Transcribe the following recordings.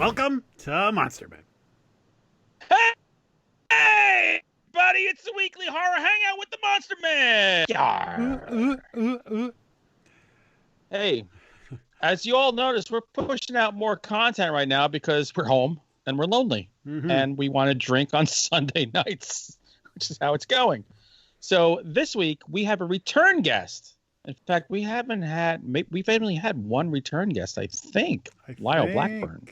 Welcome to Monster Men. Hey, buddy, it's the weekly horror hangout with the Monster Man. Hey, as you all notice, we're pushing out more content right now because we're home and we're lonely. And we want to drink on Sunday nights, which is how it's going. So this week we have a return guest. In fact, we've only had one return guest, I think. Lyle Blackburn.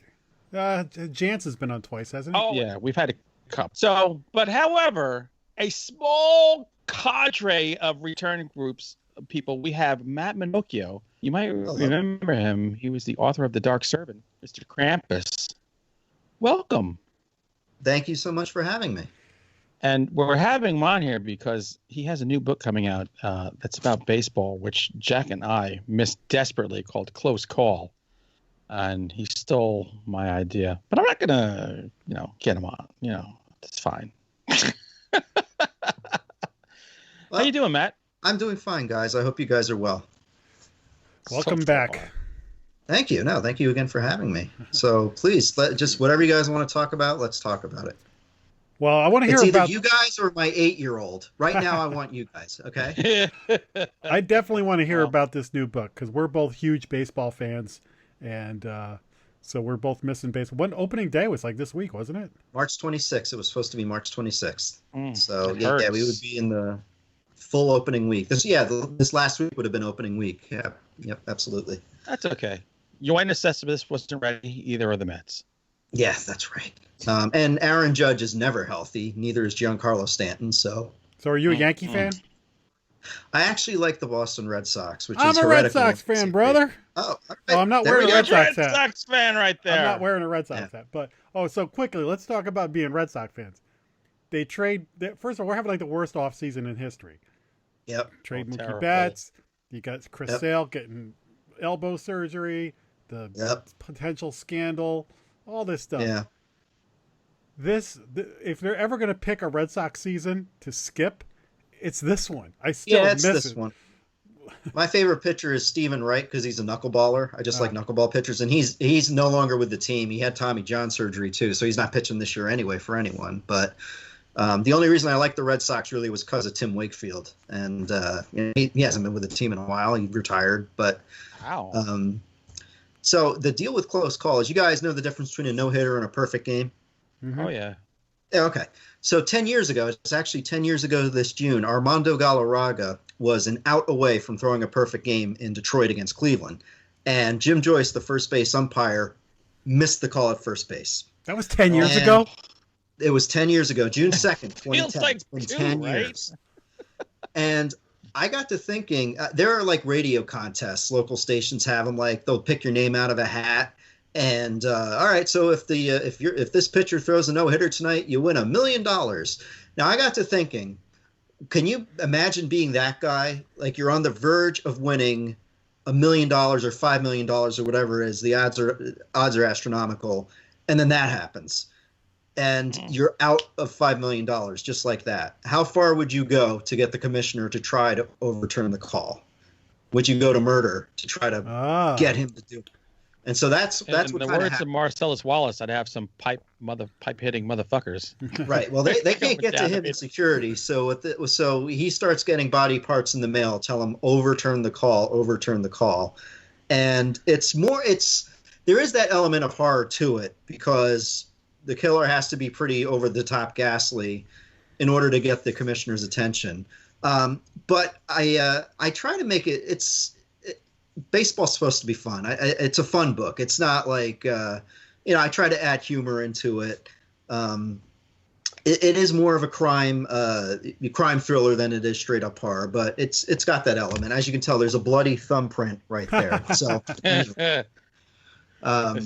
Jance has been on twice, hasn't he? Oh, yeah, we've had a couple. So, but however, a small cadre of return groups of people. We have Matt Minocchio. You might remember him. He was the author of The Dark Servant, Mr. Krampus. Welcome. Thank you so much for having me. And we're having him on here because he has a new book coming out that's about baseball, which Jack and I missed desperately, called Close Call. And he stole my idea. But I'm not going to, get him on. It's fine. How you doing, Matt? I'm doing fine, guys. I hope you guys are well. Welcome back. Thank you. No, thank you again for having me. So please, just whatever you guys want to talk about, let's talk about it. Well, I want to hear it's about either you guys or my 8-year-old. Right now, I want you guys. Okay. I definitely want to hear about this new book because we're both huge baseball fans, and so we're both missing baseball. When opening day was like this week, wasn't it? March 26th. It was supposed to be March 26th. So yeah, we would be in the full opening week. This last week would have been opening week. Yeah. Yep. Absolutely. That's okay. Yoenis Cespedes wasn't ready. Either of the Mets. Yeah, that's right. And Aaron Judge is never healthy. Neither is Giancarlo Stanton. So are you a Yankee fan? I actually like the Boston Red Sox, which I'm is a Red Sox fan, brother. Oh, I'm not wearing a Red Sox hat. Red Sox fan right there. I'm not wearing a Red Sox hat. But so quickly, let's talk about being Red Sox fans. They trade. First of all, we're having like the worst offseason in history. Yep. Trade Mookie terrible. Betts. You got Chris Sale getting elbow surgery. The potential scandal. All this stuff. Yeah. If they're ever going to pick a Red Sox season to skip, it's this one. I still miss this one. My favorite pitcher is Stephen Wright because he's a knuckleballer. I just like knuckleball pitchers, and he's no longer with the team. He had Tommy John surgery too, so he's not pitching this year anyway for anyone. But the only reason I like the Red Sox really was because of Tim Wakefield, and he hasn't been with the team in a while. He retired, but wow. So the deal with Close Call is, you guys know the difference between a no-hitter and a perfect game? Mm-hmm. Oh, yeah. Okay. So 10 years ago, it's actually 10 years ago this June, Armando Galarraga was an out away from throwing a perfect game in Detroit against Cleveland. And Jim Joyce, the first base umpire, missed the call at first base. That was 10 years ago? It was 10 years ago, June 2nd, 2010. Feels like it's been 2, 10 right? years. And I got to thinking, there are like radio contests. Local stations have them. Like, they'll pick your name out of a hat. And all right, so if this pitcher throws a no-hitter tonight, you win $1 million. Now I got to thinking, can you imagine being that guy? Like, you're on the verge of winning $1 million or $5 million or whatever it is. The odds are astronomical, and then that happens, and you're out of $5 million just like that. How far would you go to get the commissioner to try to overturn the call? Would you go to murder to try to get him to do it? And so that's what in the kind words of Marcellus Wallace, I'd have some pipe hitting motherfuckers. Right. Well, they can't get to him in security, so he starts getting body parts in the mail. Tell him overturn the call, and there is that element of horror to it because the killer has to be pretty over the top ghastly in order to get the commissioner's attention. But I try to make it. Baseball's supposed to be fun. It's a fun book. It's not like, I try to add humor into it. It is more of a crime thriller than it is straight up horror, but it's got that element. As you can tell, there's a bloody thumbprint right there. So, does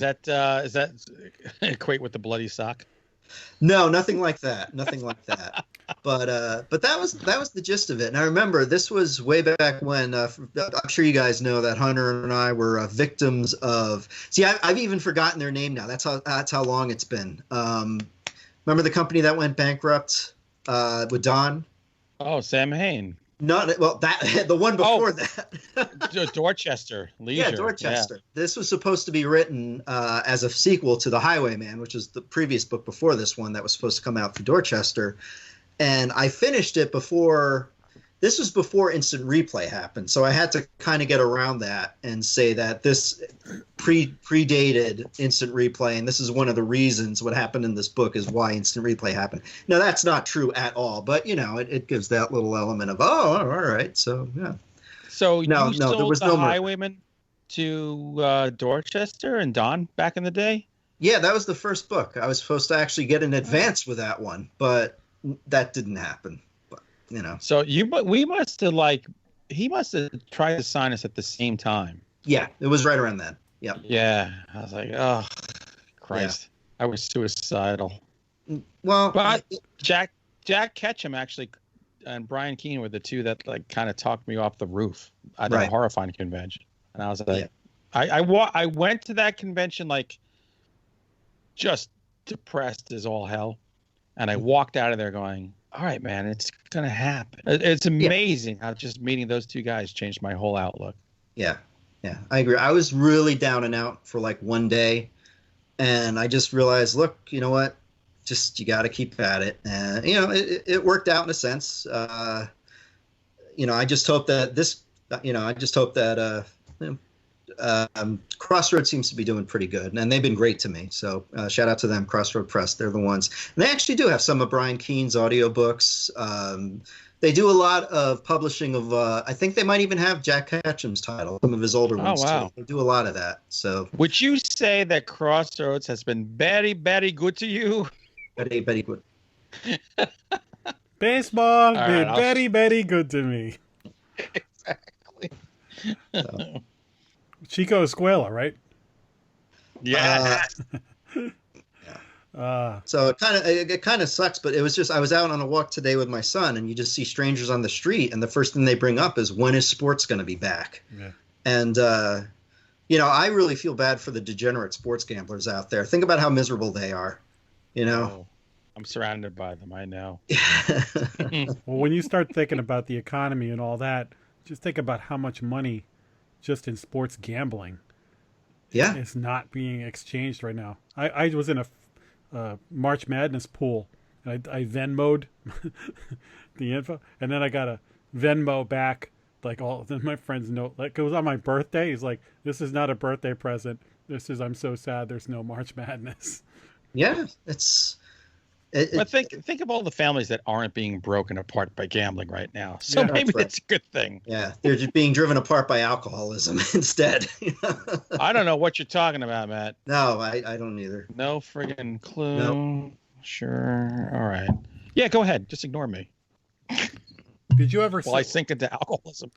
that equate with the bloody sock? No, nothing like that. But that was the gist of it. And I remember this was way back when. I'm sure you guys know that Hunter and I were victims of. See, I've even forgotten their name now. That's how long it's been. Remember the company that went bankrupt with Don? Oh, Sam Hain. Not well, that the one before that. Dorchester Leisure. Yeah, Dorchester. This was supposed to be written as a sequel to The Highwayman, which is the previous book before this one that was supposed to come out for Dorchester. And I finished it before. This was before Instant Replay happened, so I had to kind of get around that and say that this predated Instant Replay, and this is one of the reasons what happened in this book is why Instant Replay happened. Now, that's not true at all, but, it gives that little element of, oh, all right, so, yeah. So no, you sold there was the no Highwayman to Dorchester and Don back in the day? Yeah, that was the first book. I was supposed to actually get an advance with that one, but that didn't happen. So we must have he must have tried to sign us at the same time. Yeah, it was right around then. Yep. Yeah, I was like, oh, Christ, yeah. I was suicidal. Well, but Jack Ketchum actually and Brian Keene were the two that kind of talked me off the roof at a horrifying convention, and I was like, I went to that convention just depressed as all hell, and I walked out of there going, all right, man, it's going to happen. It's amazing how just meeting those two guys changed my whole outlook. Yeah. Yeah, I agree. I was really down and out for one day, and I just realized, look, you know what? Just you got to keep at it. And, it worked out in a sense. I just hope that Crossroads seems to be doing pretty good, and they've been great to me. So shout out to them, Crossroad Press. They're the ones. And they actually do have some of Brian Keene's audiobooks. They do a lot of publishing of, I think they might even have Jack Ketchum's title, some of his older ones too. They do a lot of that. So would you say that Crossroads has been very, very good to you? Very, very good. Baseball been very, very good to me. Exactly. So. Chico Escuela, right? Yeah. So it kind of sucks, but it was just I was out on a walk today with my son, and you just see strangers on the street, and the first thing they bring up is, when is sports going to be back? Yeah. And I really feel bad for the degenerate sports gamblers out there. Think about how miserable they are. Oh, I'm surrounded by them. I know. Well, when you start thinking about the economy and all that, just think about how much money just in sports gambling is not being exchanged right now. I was in a March Madness pool, and I Venmo'd the info, and then I got a Venmo back then my friends know, it was on my birthday. He's like, this is not a birthday present, this is, I'm so sad there's no March Madness. Yeah, but think of all the families that aren't being broken apart by gambling right now. So maybe that's a good thing. Yeah, they're just being driven apart by alcoholism instead. I don't know what you're talking about, Matt. No, I don't either. No friggin' clue. Nope. Sure. All right. Yeah, go ahead. Just ignore me. Did you ever? I sink into alcoholism.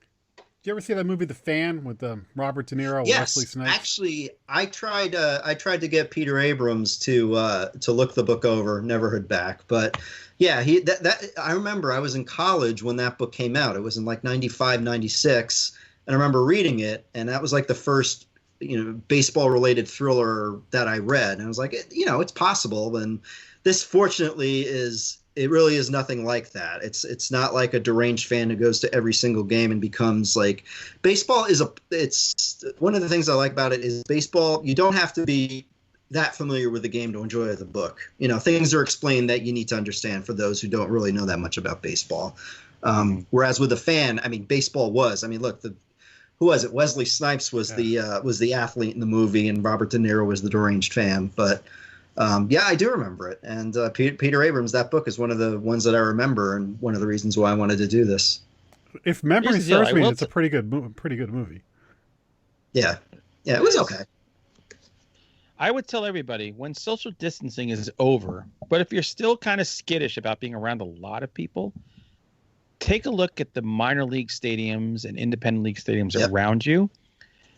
Did you ever see that movie The Fan with Robert De Niro, Wesley Snipes? Actually, I tried to get Peter Abrams to look the book over. Never heard back, but yeah, I remember I was in college when that book came out. It was in 95, 96, and I remember reading it, and that was the first baseball related thriller that I read, and I was like, it's possible. And this, fortunately, it really is nothing like that. It's not like a deranged fan who goes to every single game and becomes baseball it's one of the things I like about it is baseball. You don't have to be that familiar with the game to enjoy the book. Things are explained that you need to understand for those who don't really know that much about baseball. Whereas with The Fan, baseball was, look, who was it? Wesley Snipes was the athlete in the movie, and Robert De Niro was the deranged fan. But I do remember it. And Peter Abrams, that book is one of the ones that I remember, and one of the reasons why I wanted to do this. If memory serves me, it's a pretty good movie. Yeah, it was okay. I would tell everybody, when social distancing is over, but if you're still kind of skittish about being around a lot of people, take a look at the minor league stadiums and independent league stadiums around you,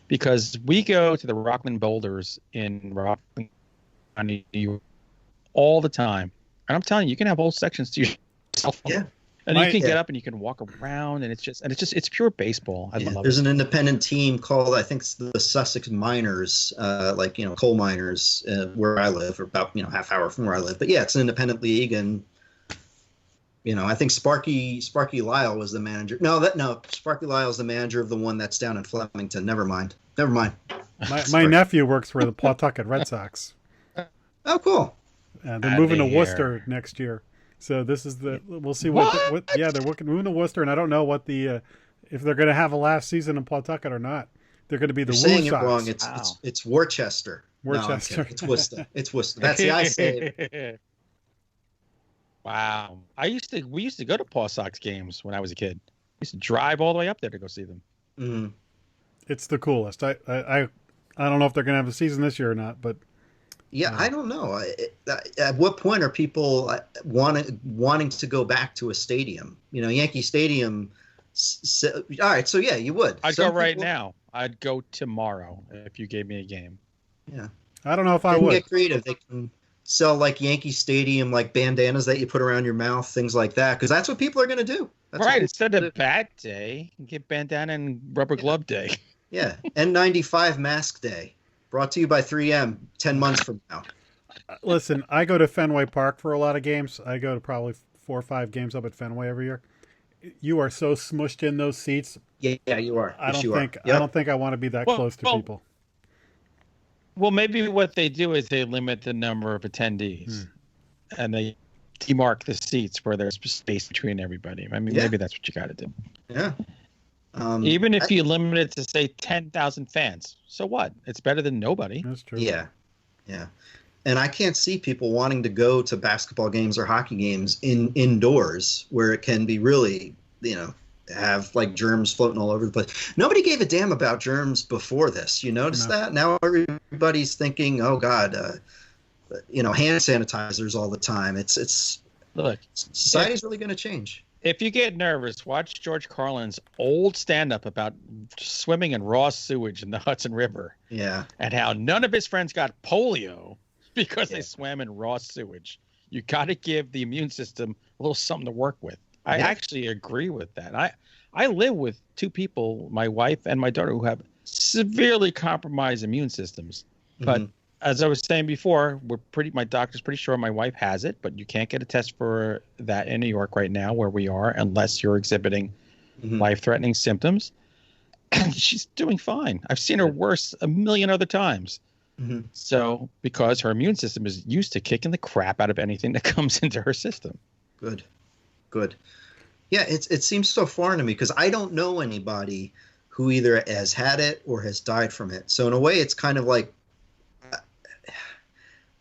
because we go to the Rockland Boulders in Rockland, New York, all the time, and I'm telling you, you can have whole sections to yourself. Yeah, and you can get up and you can walk around, and it's pure baseball. I love it. There's an independent team called, I think it's the Sussex Miners, coal miners, where I live, or about half hour from where I live. But yeah, it's an independent league, and I think Sparky Lyle was the manager. No, Sparky Lyle is the manager of the one that's down in Flemington. Never mind. My nephew works for the Pawtucket Red Sox. Oh, cool. They're moving to Worcester next year. So this is we'll see what they're moving to Worcester, and I don't know what if they're going to have a last season in Pawtucket or not. They're going to be the Woo saying Sox. It wrong. It's Worcester. Worcester. No, it's Worcester. It's Worcester. That's the I say. Wow. We used to go to Paw Sox games when I was a kid. We used to drive all the way up there to go see them. Mm-hmm. It's the coolest. I don't know if they're going to have a season this year or not, but yeah, I don't know. At what point are people wanting to go back to a stadium? Yankee Stadium. All right, so yeah, you would. I'd go right now. I'd go tomorrow if you gave me a game. Yeah, I don't know if I would. Get creative. They can sell like Yankee Stadium, like bandanas that you put around your mouth, things like that, because that's what people are going to do. That's right. Instead of Bat Day, get bandana and rubber glove day. Yeah, N95 mask day. Brought to you by 3M 10 months from now. Listen, I go to Fenway Park for a lot of games. I go to probably 4 or 5 games up at Fenway every year. You are so smushed in those seats. Yeah, you are. I don't think I want to be that close to people. Well, maybe what they do is they limit the number of attendees, and they demark the seats where there's space between everybody. I mean, maybe that's what you got to do. Yeah. Even if you limit it to say 10,000 fans, so what? It's better than nobody. That's true. Yeah. And I can't see people wanting to go to basketball games or hockey games indoors where it can be really, have like germs floating all over the place. Nobody gave a damn about germs before this. You notice that? Now everybody's thinking, oh God, hand sanitizers all the time. Look, society's really going to change. If you get nervous, watch George Carlin's old stand-up about swimming in raw sewage in the Hudson River. Yeah. And how none of his friends got polio because they swam in raw sewage. You got to give the immune system a little something to work with. I actually agree with that. I live with 2 people, my wife and my daughter, who have severely compromised immune systems. But as I was saying before, my doctor's pretty sure my wife has it, but you can't get a test for that in New York right now where we are unless you're exhibiting life-threatening symptoms. And she's doing fine. I've seen her worse a million other times. So, because her immune system is used to kicking the crap out of anything that comes into her system. Good. Yeah, it seems so foreign to me because I don't know anybody who either has had it or has died from it. So in a way, it's kind of like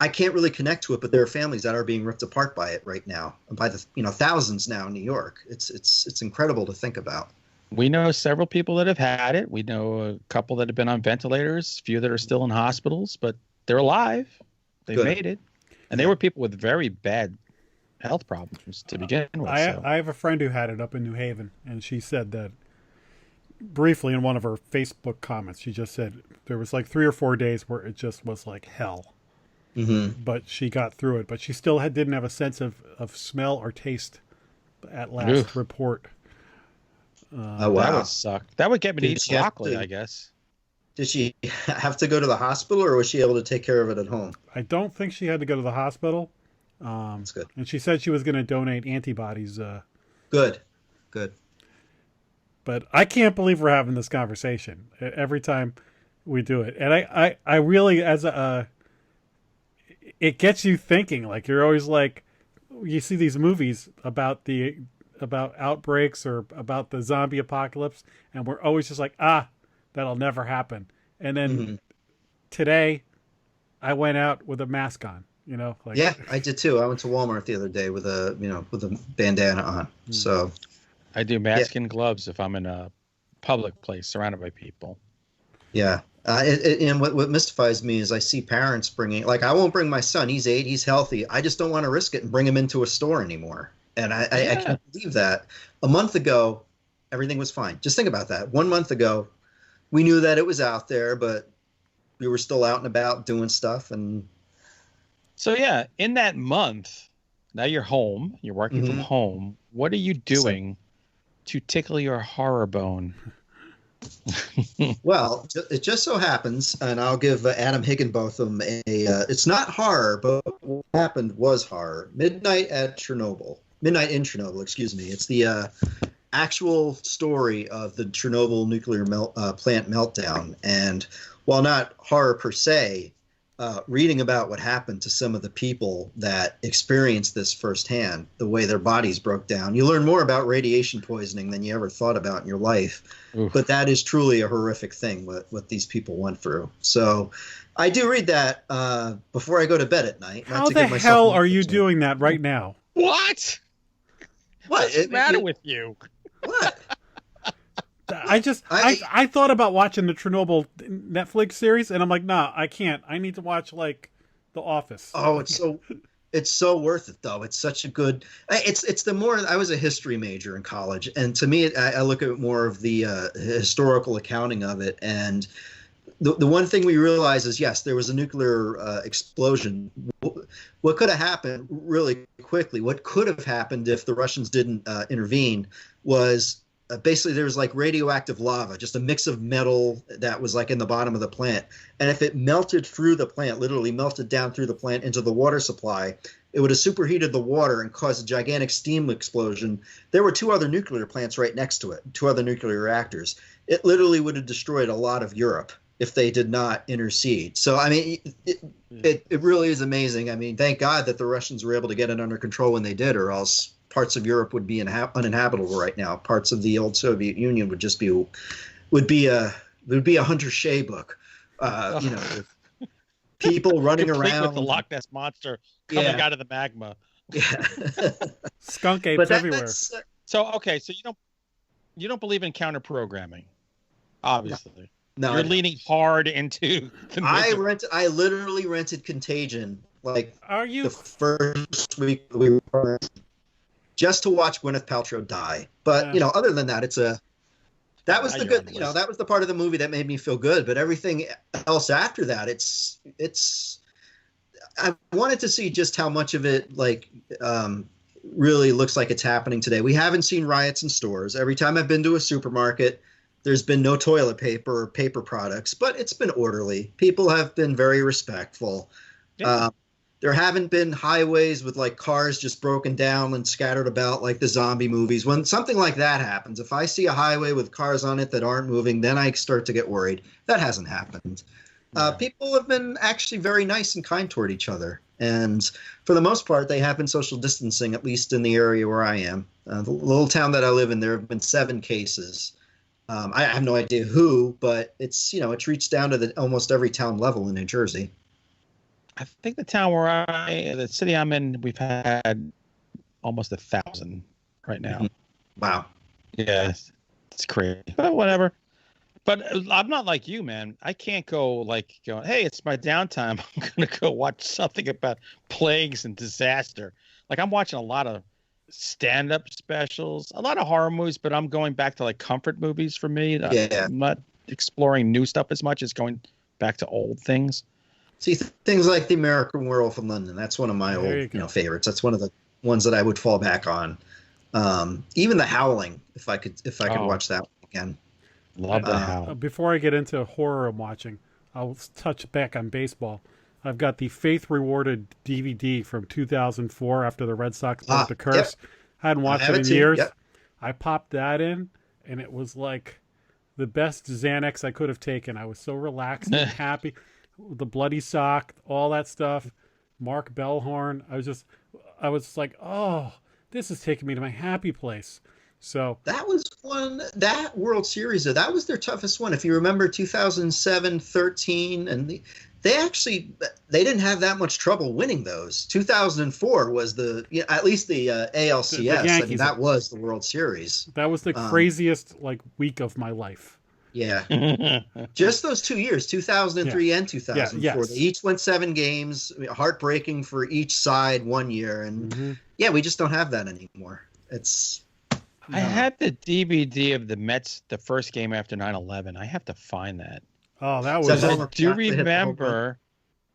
I can't really connect to it, but there are families that are being ripped apart by it right now, by the thousands now in New York. It's incredible to think about. We know several people that have had it. We know a couple that have been on ventilators, a few that are still in hospitals, but they're alive. They made it. And they were people with very bad health problems to begin with. I have a friend who had it up in New Haven, and she said that briefly in one of her Facebook comments, she just said there was like 3 or 4 days where it just was like hell. But she got through it. But she still didn't have a sense of smell or taste at last report. Oh, wow. That would suck. That would get me to eat broccoli, I guess. Did she have to go to the hospital, or was she able to take care of it at home? I don't think she had to go to the hospital. That's good. And she said she was going to donate antibodies. Good. But I can't believe we're having this conversation every time we do it. And I really, it gets you thinking. Like, you're always like, you see these movies about outbreaks or about the zombie apocalypse, and we're always just like, that'll never happen. And then today I went out with a mask on, yeah, I did too. I went to Walmart the other day with a bandana on. So I do mask and gloves if I'm in a public place surrounded by people. Yeah. And what mystifies me is I see parents bringing, like, I won't bring my son. He's 8. He's healthy. I just don't want to risk it and bring him into a store anymore. And I can't believe that. A month ago, everything was fine. Just think about that. 1 month ago, we knew that it was out there, but we were still out and about doing stuff. And so, yeah, in that month, now you're home. You're working from home. What are you doing to tickle your horror bone? Well, it just so happens, and I'll give Adam Higginbotham it's not horror, but what happened was horror. Midnight at Chernobyl. Midnight in Chernobyl, excuse me. It's the actual story of the Chernobyl nuclear plant meltdown. And while not horror per se, reading about what happened to some of the people that experienced this firsthand, the way their bodies broke down, you learn more about radiation poisoning than you ever thought about in your life. Oof. But that is truly a horrific thing, what these people went through. So I do read that before I go to bed at night. How the hell are you doing that right now? What? What's the matter with you? What? I thought about watching the Chernobyl Netflix series, and I'm like, nah, I can't. I need to watch like The Office. Oh, it's so worth it though. It's such a good. It's the more. I was a history major in college, and to me, I look at more of the historical accounting of it. And the one thing we realize is, yes, there was a nuclear explosion. What could have happened really quickly? What could have happened if the Russians didn't intervene was. Basically, there was like radioactive lava, just a mix of metal that was like in the bottom of the plant. And if it melted through the plant, literally melted down through the plant into the water supply, it would have superheated the water and caused a gigantic steam explosion. There were 2 other nuclear plants right next to it, 2 other nuclear reactors. It literally would have destroyed a lot of Europe if they did not intercede. So, I mean, it really is amazing. I mean, thank God that the Russians were able to get it under control when they did, or else parts of Europe would be uninhabitable right now. Parts of the old Soviet Union would just be a Hunter Shea book, with people running around with the Loch Ness monster coming out of the magma. Yeah, skunk apes everywhere. So you don't believe in counter programming, obviously. No, you're leaning hard into the I literally rented Contagion the first week we were just to watch Gwyneth Paltrow die. But other than that, that was the part of the movie that made me feel good. But everything else after that, I wanted to see just how much of it really looks like it's happening today. We haven't seen riots in stores. Every time I've been to a supermarket, there's been no toilet paper or paper products, but it's been orderly. People have been very respectful. Yeah. There haven't been highways with cars just broken down and scattered about like the zombie movies. When something like that happens, if I see a highway with cars on it that aren't moving, then I start to get worried. That hasn't happened. Yeah. People have been actually very nice and kind toward each other. And for the most part, they have been social distancing, at least in the area where I am. The little town that I live in, there have been 7 cases. I have no idea who, but it's reached down to almost every town level in New Jersey. I think the city I'm in, we've had almost 1,000 right now. Wow. Yeah, it's crazy. But whatever. But I'm not like you, man. I can't go hey, it's my downtime. I'm going to go watch something about plagues and disaster. I'm watching a lot of stand-up specials, a lot of horror movies, but I'm going back to comfort movies for me. Yeah. I'm not exploring new stuff as much as going back to old things. See, things like The American Werewolf in London. That's one of my old favorites. That's one of the ones that I would fall back on. Even The Howling, if I could watch that again. Love The Howling. Before I get into horror I'm watching, I'll touch back on baseball. I've got the Faith Rewarded DVD from 2004 after the Red Sox broke the curse. Yep. I hadn't watched it in years. Yep. I popped that in, and it was like the best Xanax I could have taken. I was so relaxed and happy. The bloody sock, all that stuff. Mark Bellhorn. I was like, oh, this is taking me to my happy place. So that was that World Series, that was their toughest one. If you remember 2007, 13, and they didn't have that much trouble winning those. 2004 was at least the ALCS. That was the World Series. That was the craziest week of my life. Yeah. Just those 2 years, 2003 and 2004. Yeah, yes. They each went 7 games, heartbreaking for each side one year. And we just don't have that anymore. I had the DVD of the Mets, the first game after 9/11. I have to find that. Oh, that was. I do remember.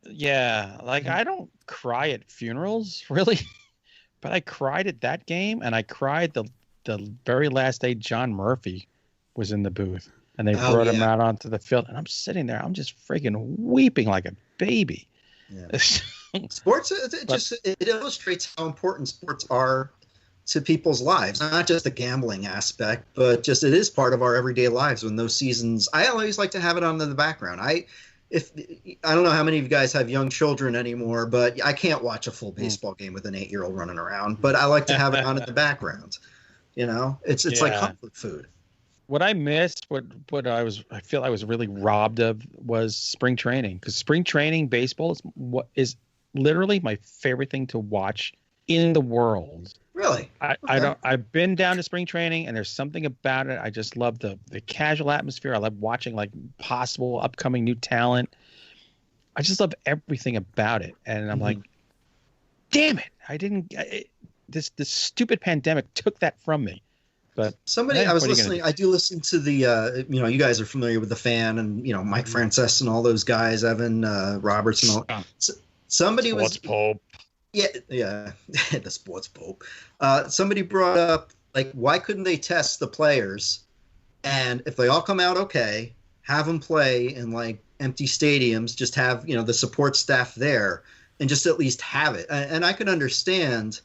Yeah, I don't cry at funerals really, but I cried at that game, and I cried the very last day John Murphy was in the booth, and they brought him out onto the field, and I'm sitting there, I'm just freaking weeping like a baby. Yeah. Sports, it illustrates how important sports are to people's lives, not just the gambling aspect, but just it is part of our everyday lives when those seasons. I always like to have it on in the background. I don't know how many of you guys have young children anymore, but I can't watch a full baseball game with an 8-year-old running around, but I like to have it on in the background. You know, it's like comfort food. What I missed, what I feel I was really robbed of was spring training, because spring training baseball is literally my favorite thing to watch in the world. Really? I've been down to spring training, and there's something about it. I just love the casual atmosphere. I love watching like possible upcoming new talent. I just love everything about it. And I'm like, damn it. This stupid pandemic took that from me. But I was listening. I do listen to the, you guys are familiar with The Fan and, Mike Francesa and all those guys, Evan Roberts and all. Somebody Sports Pope. Yeah, the Sports Pope. Somebody brought up, like, why couldn't they test the players? And if they all come out okay, have them play in, like, empty stadiums, just have, the support staff there and just at least have it. And I could understand,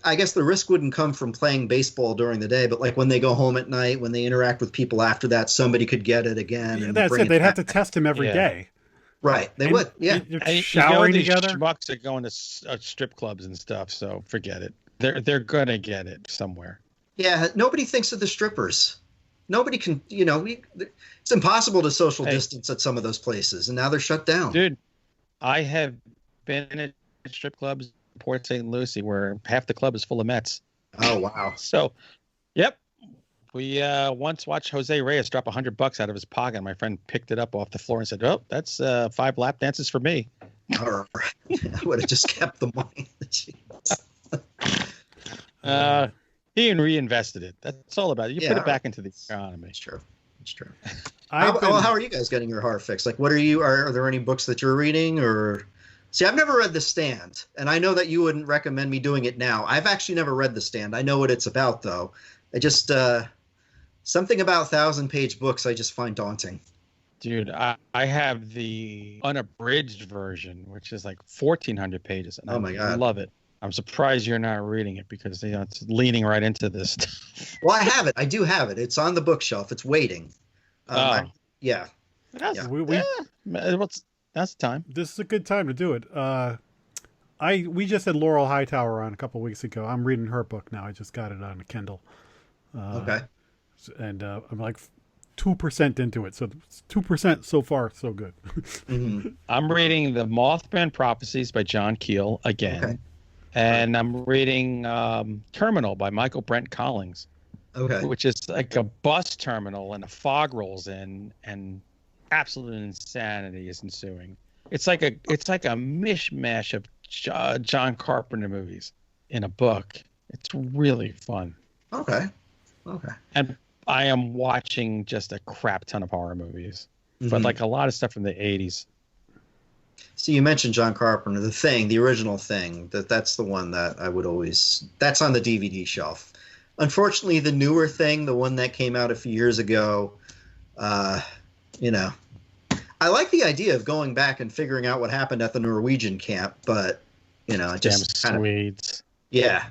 I guess the risk wouldn't come from playing baseball during the day, but, like, when they go home at night, when they interact with people after that, somebody could get it again. Yeah, that's it. They'd have to test them every day. Right, they would. Yeah, you're showering together. Schmucks are going to strip clubs and stuff, so forget it. They're gonna get it somewhere. Yeah, nobody thinks of the strippers. Nobody can. It's impossible to social distance at some of those places, and now they're shut down. Dude, I have been at strip clubs in Port St. Lucie where half the club is full of Mets. Oh wow! So, yep. We once watched Jose Reyes drop $100 out of his pocket. And my friend picked it up off the floor and said, "Oh, that's 5 lap dances for me." All right. I would have just kept the money. He reinvested it. That's all about it. You put it back into the economy. It's true. How are you guys getting your horror fix? Like, what are there any books that you're reading or? See, I've never read The Stand, and I know that you wouldn't recommend me doing it now. I've actually never read The Stand. I know what it's about, though. I just something about 1,000-page books I just find daunting. Dude, I have the unabridged version, which is like 1,400 pages. And oh my God. I love it. I'm surprised you're not reading it because it's leaning right into this stuff. Well, I have it. I do have it. It's on the bookshelf. It's waiting. Yeah. That's the time. This is a good time to do it. We just had Laurel Hightower on a couple of weeks ago. I'm reading her book now. I just got it on a Kindle. Okay. And I'm like 2% into it. So 2% so far, so good. I'm reading The Mothman Prophecies by John Keel again. Okay. And I'm reading Terminal by Michael Brent Collins. Okay. Which is like a bus terminal and a fog rolls in and absolute insanity is ensuing. It's like a mishmash of John Carpenter movies in a book. It's really fun. Okay. And I am watching just a crap ton of horror movies, but like a lot of stuff from the 80s. So you mentioned John Carpenter, The Thing, the original Thing. That's the one that I would always. That's on the DVD shelf. Unfortunately, the newer Thing, the one that came out a few years ago, I like the idea of going back and figuring out what happened at the Norwegian camp, but just damn Swedes. Yeah.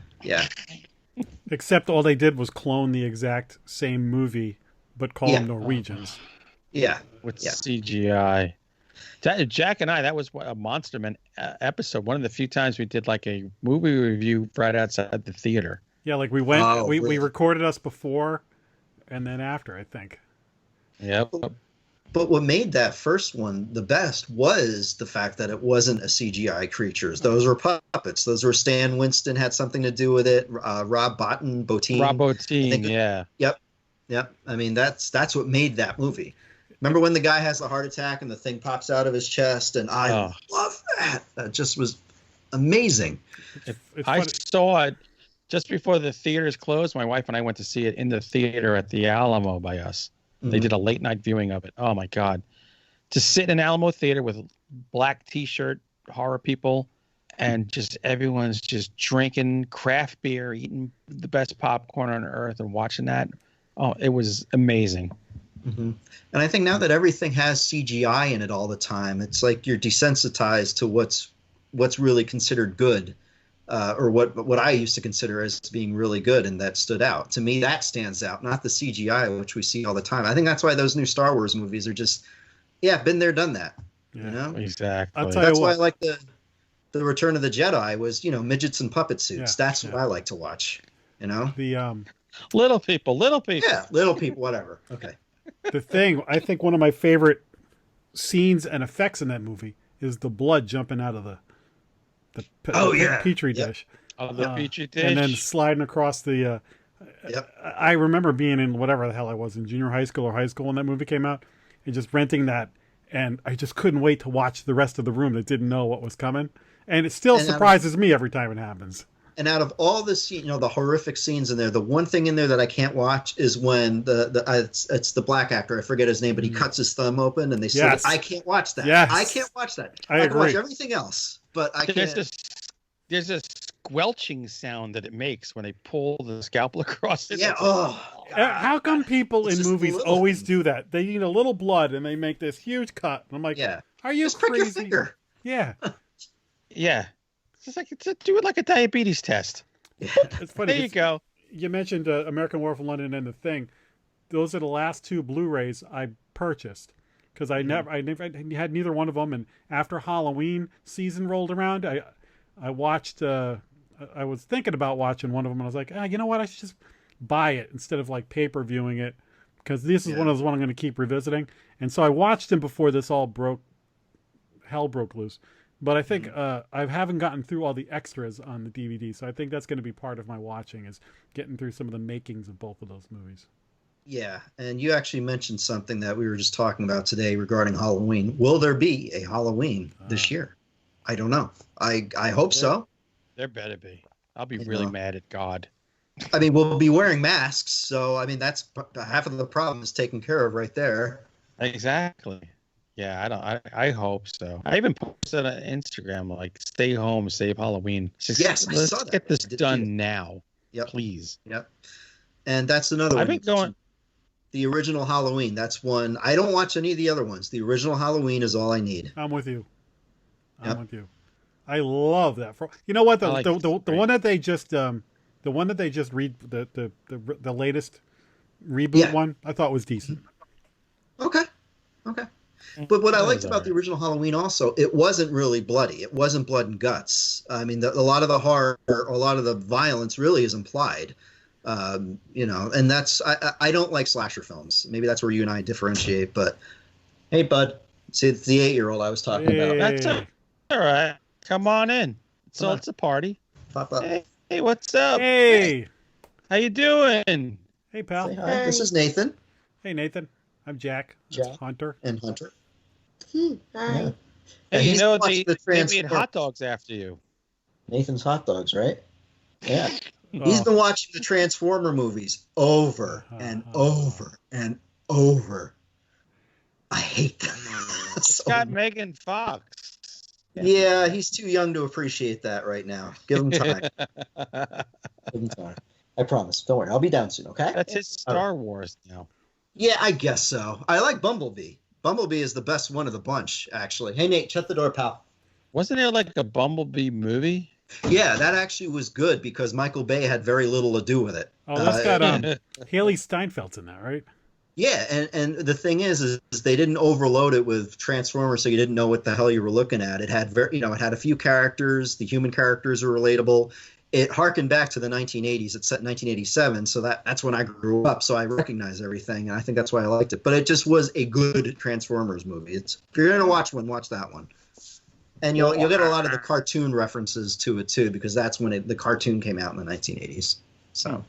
Except all they did was clone the exact same movie, but call them Norwegians. Yeah. With CGI. Jack and I, that was a Monster Man episode. One of the few times we did like a movie review right outside the theater. Yeah, like we went, we recorded us before and then after, I think. Yep. But what made that first one the best was the fact that it wasn't a CGI creatures. Those were puppets. Those were Stan Winston had something to do with it. Rob Bottin, yeah. Yep. I mean, that's what made that movie. Remember when the guy has the heart attack and the thing pops out of his chest? And I love that. That just was amazing. I saw it just before the theaters closed. My wife and I went to see it in the theater at the Alamo by us. They did a late night viewing of it. Oh my God. To sit in an Alamo theater with black t-shirt horror people and just everyone's just drinking craft beer, eating the best popcorn on earth and watching that. Oh, it was amazing. And I think now that everything has CGI in it all the time, it's like you're desensitized to what's really considered good. or what I used to consider as being really good and that stood out. To me, that stands out, not the CGI, which we see all the time. I think that's why those new Star Wars movies are just, been there, done that. Yeah, you know, exactly. That's why I like the Return of the Jedi was, midgets and puppet suits. That's what I like to watch. The little people. Yeah, little people, whatever. Okay. The thing, I think one of my favorite scenes and effects in that movie is the blood jumping out of the petri dish. Oh, the petri dish. And then sliding across the I remember being in whatever the hell I was in junior high school or high school when that movie came out and just renting that, and I just couldn't wait to watch the rest of the room that didn't know what was coming. And it still surprises me every time it happens. And out of all the the horrific scenes in there, the one thing in there that I can't watch is when it's the black actor, I forget his name, but he cuts his thumb open and they say, I can't watch that. Yes. I can't watch that. I can watch everything else, but I can't. There's a squelching sound that it makes when they pull the scalpel across it. Yeah. How come people in movies always do that? They need a little blood and they make this huge cut. And I'm like, are you just crazy? prick your finger. Yeah. Yeah. Do it like a diabetes test. It's funny. There you go. You mentioned American Werewolf in London and The Thing. Those are the last two Blu-rays I purchased because I never had neither one of them. And after Halloween season rolled around, I watched. I was thinking about watching one of them, and I was like, you know what? I should just buy it instead of like pay-per-viewing it because this is one of those one I'm going to keep revisiting. And so I watched them before this all hell broke loose. But I think I haven't gotten through all the extras on the DVD, so I think that's going to be part of my watching is getting through some of the makings of both of those movies. Yeah, and you actually mentioned something that we were just talking about today regarding Halloween. Will there be a Halloween this year? I don't know. I hope so. There better be. I'll be really mad at God. I mean, we'll be wearing masks, so I mean that's half of the problem is taken care of right there. Exactly. Yeah, I hope so. I even posted on Instagram like, "Stay home, save Halloween." Yes, I saw that. Let's get this done now, please. Yep. And that's another one. I've been going. The original Halloween. That's one. I don't watch any of the other ones. The original Halloween is all I need. I'm with you. I'm with you. I love that. You know what? The one that they just read the latest reboot one, I thought was decent. Okay. But what I liked about the original Halloween also, it wasn't really bloody. It wasn't blood and guts. I mean, a lot of the horror, a lot of the violence really is implied. And that's I don't like slasher films. Maybe that's where you and I differentiate. But hey, bud, see, it's the 8-year-old I was talking about. That's all right. Come on in. So it's a party. Pop up. Hey, what's up? Hey, how you doing? Hey, pal. Say hi. This is Nathan. Hey, Nathan. I'm Jack. That's Hunter. And Hunter. Hi. Hey, they made hot dogs after you. Nathan's Hot Dogs, right? Yeah. He's been watching the Transformer movies over and over and over. I hate them. It's got Megan Fox. Yeah, he's too young to appreciate that right now. Give him time. Give him time. I promise. Don't worry. I'll be down soon, okay? That's his Star Wars now. Yeah, I guess so. I like Bumblebee. Bumblebee is the best one of the bunch, actually. Hey, Nate, shut the door, pal. Wasn't there like a Bumblebee movie? Yeah, that actually was good because Michael Bay had very little to do with it. Oh, that's got Haley Steinfeld's in that, right? Yeah, and the thing is they didn't overload it with Transformers, so you didn't know what the hell you were looking at. It had it had a few characters. The human characters are relatable. It harkened back to the 1980s. It's set in 1987, so that's when I grew up. So I recognize everything, and I think that's why I liked it. But it just was a good Transformers movie. If you're gonna watch one, watch that one. And you'll get a lot of the cartoon references to it too, because that's when the cartoon came out in the 1980s. So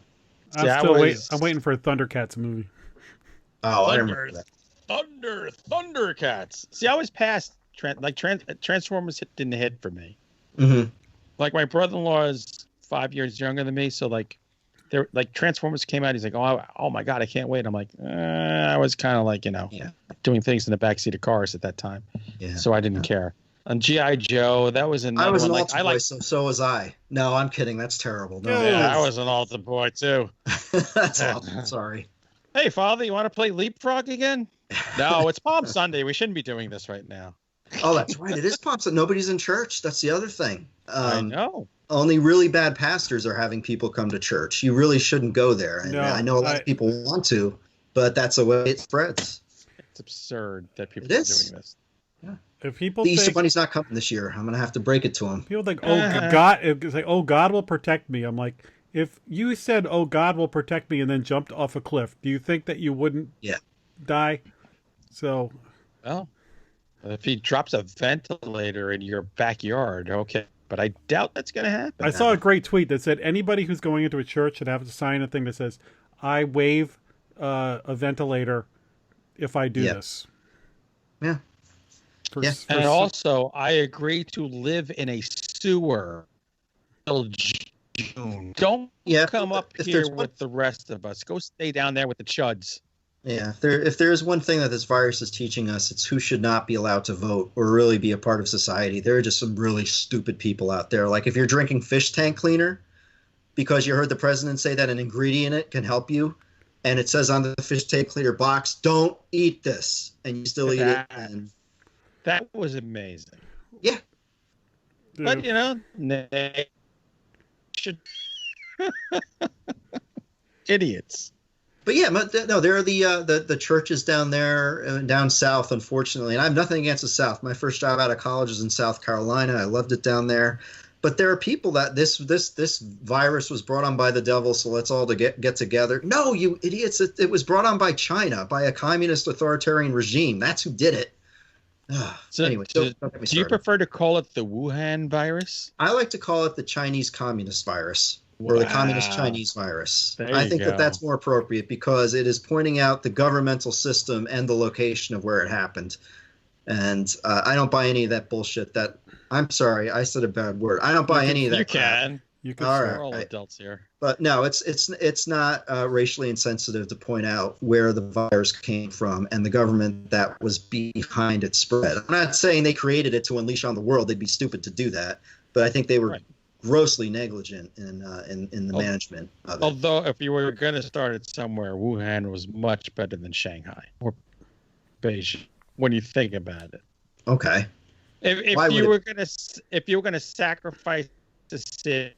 I'm waiting for a Thundercats movie. Oh, I remember that. Thundercats. See, I always passed Transformers didn't hit for me. Mm-hmm. Like my brother-in-law is 5 years younger than me, so like Transformers came out, he's like, oh my god, I can't wait. I'm like, I was kind of like doing things in the backseat of cars at that time, so I didn't care. On G.I. Joe, that was another I was one. an altar boy, so was I. No, I'm kidding. That's terrible. No, I was an altar boy too. That's awful. Sorry. Hey, Father, you want to play Leapfrog again? No, it's Palm Sunday. We shouldn't be doing this right now. Oh, that's right. It is Palm Sunday. Nobody's in church. That's the other thing. I know. only really bad pastors are having people come to church. You really shouldn't go there. And No, I know a lot of people want to, but that's the way it spreads. It's absurd that people are doing this. Yeah. If people the Easter Bunny's not coming this year, I'm going to have to break it to them. People think, oh, God will protect me. I'm like, if you said, oh, God will protect me, and then jumped off a cliff, do you think that you wouldn't die? So, well, if he drops a ventilator in your backyard, okay. But I doubt that's going to happen. I saw a great tweet that said anybody who's going into a church should have to sign a thing that says, I waive a ventilator if I do this. Yeah. And also, I agree to live in a sewer till June. Don't come up here with the rest of us. Go stay down there with the chuds. Yeah, if there is one thing that this virus is teaching us, it's who should not be allowed to vote or really be a part of society. There are just some really stupid people out there. Like if you're drinking fish tank cleaner because you heard the president say that an ingredient in it can help you, and it says on the fish tank cleaner box, don't eat this, and you still eat it. And that was amazing. Yeah. But, they should... idiots. But yeah, no, there are the churches down there, down south, unfortunately. And I have nothing against the South. My first job out of college was in South Carolina. I loved it down there. But there are people that this virus was brought on by the devil, so let's all get together. No, you idiots! It was brought on by China, by a communist authoritarian regime. That's who did it. So anyway, do you prefer to call it the Wuhan virus? I like to call it the Chinese communist virus. Or the communist Chinese virus. I think that's more appropriate because it is pointing out the governmental system and the location of where it happened. And I don't buy any of that bullshit. I'm sorry, I said a bad word. I don't buy any of that. You can. We're all adults here. But no, it's not racially insensitive to point out where the virus came from and the government that was behind its spread. I'm not saying they created it to unleash on the world. They'd be stupid to do that. But I think they were grossly negligent in the management of it. Although, if you were going to start it somewhere, Wuhan was much better than Shanghai or Beijing. When you think about it, okay. If you were going to sacrifice a city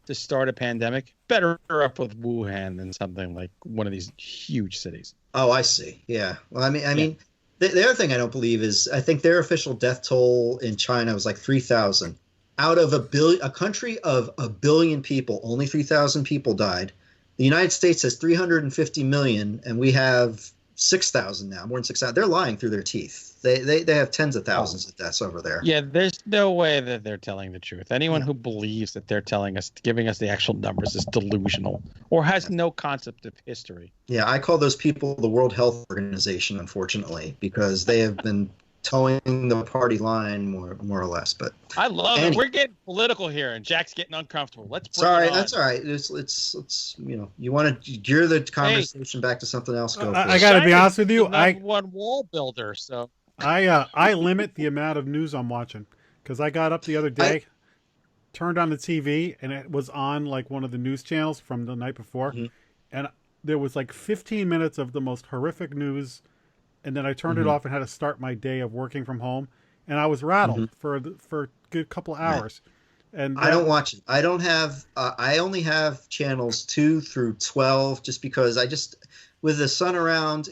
to start a pandemic, better up with Wuhan than something like one of these huge cities. Oh, I see. Yeah. Well, I mean, the other thing I don't believe is I think their official death toll in China was like 3,000. Out of a country of 1 billion people, only 3,000 people died. The United States has 350 million, and we have 6,000 now, more than 6,000. They're lying through their teeth. They have tens of thousands of deaths over there. Yeah, there's no way that they're telling the truth. Anyone who believes that they're giving us the actual numbers is delusional or has no concept of history. Yeah, I call those people the World Health Organization, unfortunately, because they have been towing the party line more or less. But I love it. We're getting political here, and Jack's getting uncomfortable. Let's bring sorry, it on. That's all right. It's you want to gear the conversation back to something else. Go. I got to be honest with you. One wall builder. So I limit the amount of news I'm watching because I got up the other day, turned on the TV, and it was on like one of the news channels from the night before, and there was like 15 minutes of the most horrific news. And then I turned it off and had to start my day of working from home, and I was rattled for a good couple hours. And I don't watch it. I don't have. I only have channels 2 through 12, just because with the sun around,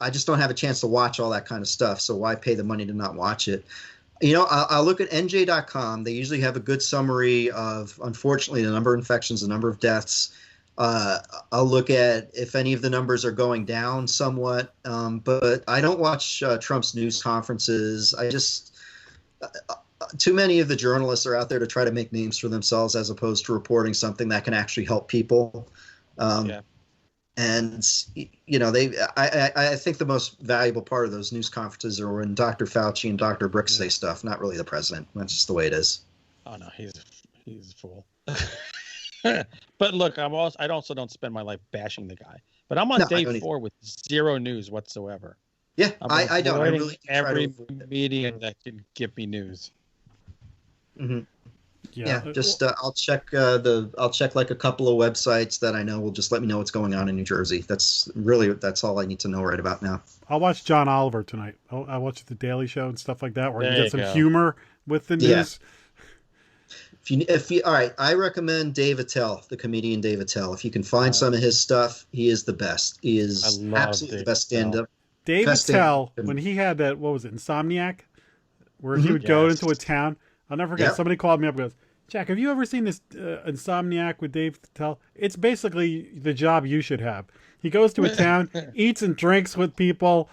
I just don't have a chance to watch all that kind of stuff. So why pay the money to not watch it? I'll look at NJ.com. They usually have a good summary of, unfortunately, the number of infections, the number of deaths. I'll look at if any of the numbers are going down somewhat, but I don't watch Trump's news conferences. Too many of the journalists are out there to try to make names for themselves as opposed to reporting something that can actually help people. And I think the most valuable part of those news conferences are when Dr. Fauci and Dr. Birx say stuff, not really the president. That's just the way it is. Oh no, he's a fool. But look, I also don't spend my life bashing the guy. But I'm on day 4 with zero news whatsoever. Yeah, I don't. I really every medium that can give me news. Mm-hmm. Yeah, just I'll check like a couple of websites that I know will just let me know what's going on in New Jersey. That's all I need to know right about now. I'll watch John Oliver tonight. I'll watch The Daily Show and stuff like that, where you get some humor with the news. If you, all right, I recommend Dave Attell, the comedian Dave Attell. If you can find some of his stuff, he is the best. He is absolutely the best stand-up. Dave Attell, when he had that, what was it, Insomniac, where he would go into a town. I'll never forget. Somebody called me up and goes, Jack, have you ever seen this Insomniac with Dave Attell? It's basically the job you should have. He goes to a town, eats and drinks with people,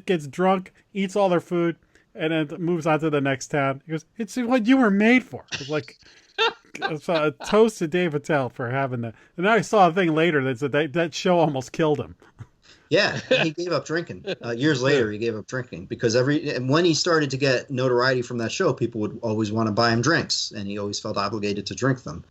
gets drunk, eats all their food, and then moves on to the next town. He goes, it's what you were made for. It's like a toast to Dave Attell for having that. And then I saw a thing later that said that show almost killed him. Yeah, he gave up drinking. Years later, he gave up drinking because when he started to get notoriety from that show, people would always want to buy him drinks, and he always felt obligated to drink them.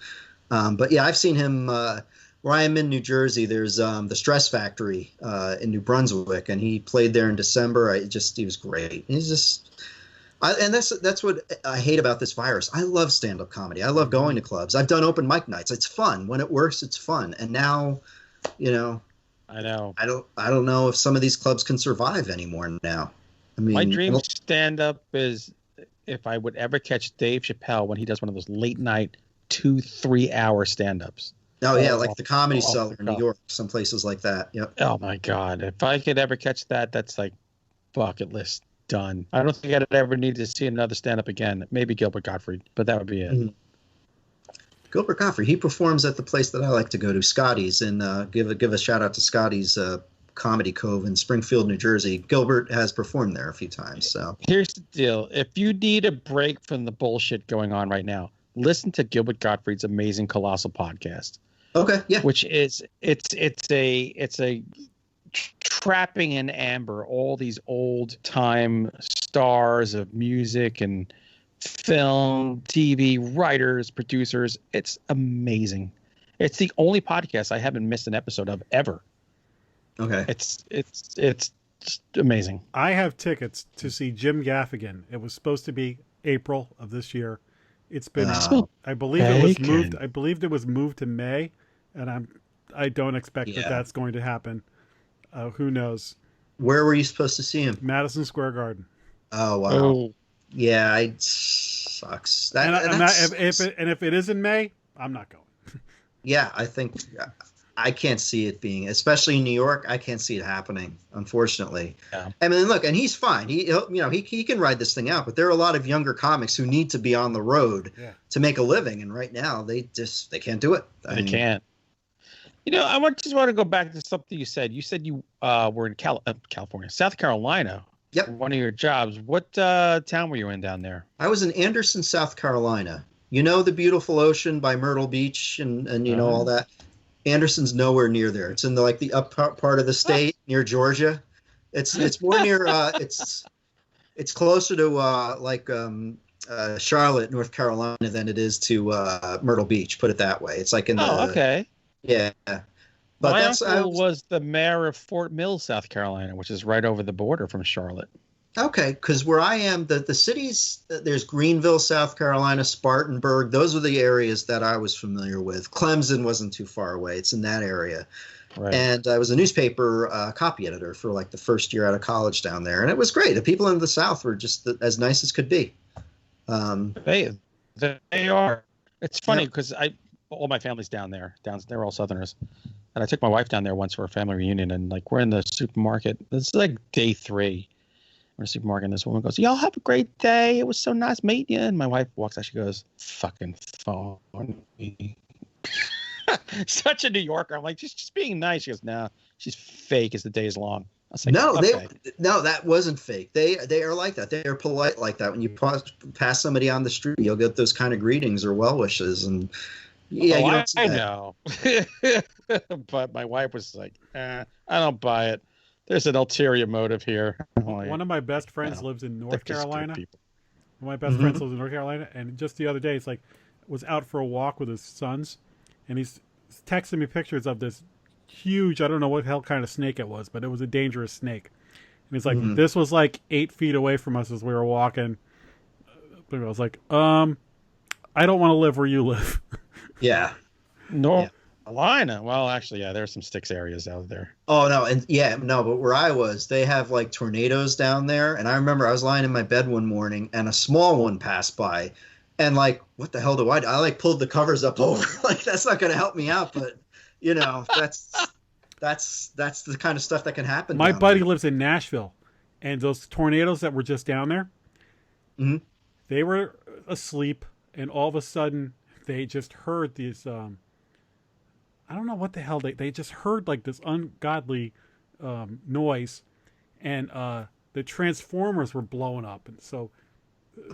But yeah, I've seen him where I am in New Jersey. There's the Stress Factory in New Brunswick, and he played there in December. He was great. He's just. And that's what I hate about this virus. I love stand-up comedy. I love going to clubs. I've done open mic nights. It's fun. When it works, it's fun. And now, I know. I don't know if some of these clubs can survive anymore now. I mean, my dream stand-up is if I would ever catch Dave Chappelle when he does one of those late-night 2-3 hour stand-ups. Oh yeah, like the Comedy Cellar in New York, some places like that. Yep. Oh my God! If I could ever catch that, that's like bucket list. Done. I don't think I'd ever need to see another stand-up again. Maybe Gilbert Gottfried, but that would be it. Mm-hmm. Gilbert Gottfried, he performs at the place that I like to go to, Scotty's, and give a shout out to Scotty's Comedy Cove in Springfield, New Jersey. Gilbert has performed there a few times. So here's the deal: if you need a break from the bullshit going on right now, listen to Gilbert Gottfried's amazing Colossal podcast. Okay, yeah. Which is it's a trapping in amber all these old time stars of music and film, TV, writers, producers. It's amazing. It's the only podcast I haven't missed an episode of ever. Okay. It's just amazing. I have tickets to see Jim Gaffigan. It was supposed to be April of this year. It's been I believe it was moved to May, and I don't expect that's going to happen. Who knows? Where were you supposed to see him? Madison Square Garden. Oh wow! Oh. Yeah, it sucks. If it is in May, I'm not going. Yeah, I think I can't see it being, especially in New York. I can't see it happening, unfortunately. Yeah. I mean, look, and he's fine. He can ride this thing out. But there are a lot of younger comics who need to be on the road to make a living, and right now they can't do it. They can't. I just want to go back to something you said. You said you were in California, South Carolina. Yep. One of your jobs. What town were you in down there? I was in Anderson, South Carolina. You know the beautiful ocean by Myrtle Beach and all that? Anderson's nowhere near there. It's in the up part of the state near Georgia. It's more near it's closer to Charlotte, North Carolina than it is to Myrtle Beach, put it that way. It's like in the okay. Yeah. But my uncle was the mayor of Fort Mill, South Carolina, which is right over the border from Charlotte. Okay, because where I am, the cities, there's Greenville, South Carolina, Spartanburg. Those are the areas that I was familiar with. Clemson wasn't too far away. It's in that area. Right. And I was a newspaper copy editor for the first year out of college down there. And it was great. The people in the South were just as nice as could be. They are. It's funny because all my family's down there. They're all Southerners. And I took my wife down there once for a family reunion, and we're in the supermarket. This is day 3. We're in the supermarket, and this woman goes, "Y'all have a great day. It was so nice meeting you." And my wife walks out. She goes, "Fucking phone me." Such a New Yorker. I'm like, just being nice. She goes, "No, she's fake as the day is long." I was like, no, that wasn't fake. They are like that. They are polite like that. When you pass somebody on the street, you'll get those kind of greetings or well wishes, and I know. But my wife was like, I don't buy it. There's an ulterior motive here. One of my best friends lives in North Carolina. One of my best friends lives in North Carolina, and just the other day, was out for a walk with his sons, and he's texting me pictures of this huge, I don't know what hell kind of snake it was, but it was a dangerous snake. And he's like, this was 8 feet away from us as we were walking. But I was like, I don't want to live where you live. Yeah. North Carolina. Well, actually, there's some sticks areas out there. Oh, no. But where I was, they have tornadoes down there. And I remember I was lying in my bed one morning and a small one passed by. And like, what the hell do I do? I like pulled the covers up over. Like, that's not going to help me out, but that's the kind of stuff that can happen. My buddy lives in Nashville, and those tornadoes that were just down there, mm-hmm. They were asleep, and all of a sudden they just heard these. I don't know what the hell they just heard, like this ungodly noise, and the transformers were blowing up, and so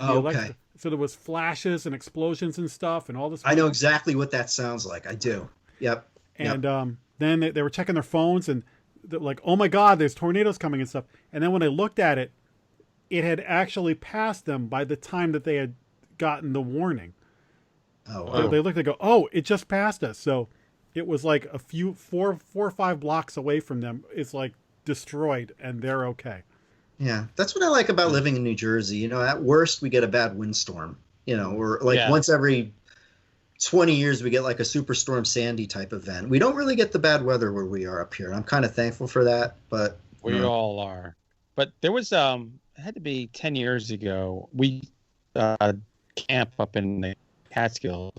okay. So there was flashes and explosions and stuff, and all this. I know exactly what that sounds like. I do. Yep. And then they were checking their phones, and they're like, "Oh my God, there's tornadoes coming and stuff." And then when they looked at it, it had actually passed them by the time that they had gotten the warning. Oh, wow. They looked and go, "Oh, it just passed us." So it was like a few 4 or 5 blocks away from them. It's like destroyed, and they're okay. Yeah, that's what I like about living in New Jersey. At worst, we get a bad windstorm. Or like once every 20 years, we get like a Superstorm Sandy type event. We don't really get the bad weather where we are up here. I'm kind of thankful for that, but we all are. But there was it had to be 10 years ago. We camp up in the Catskills.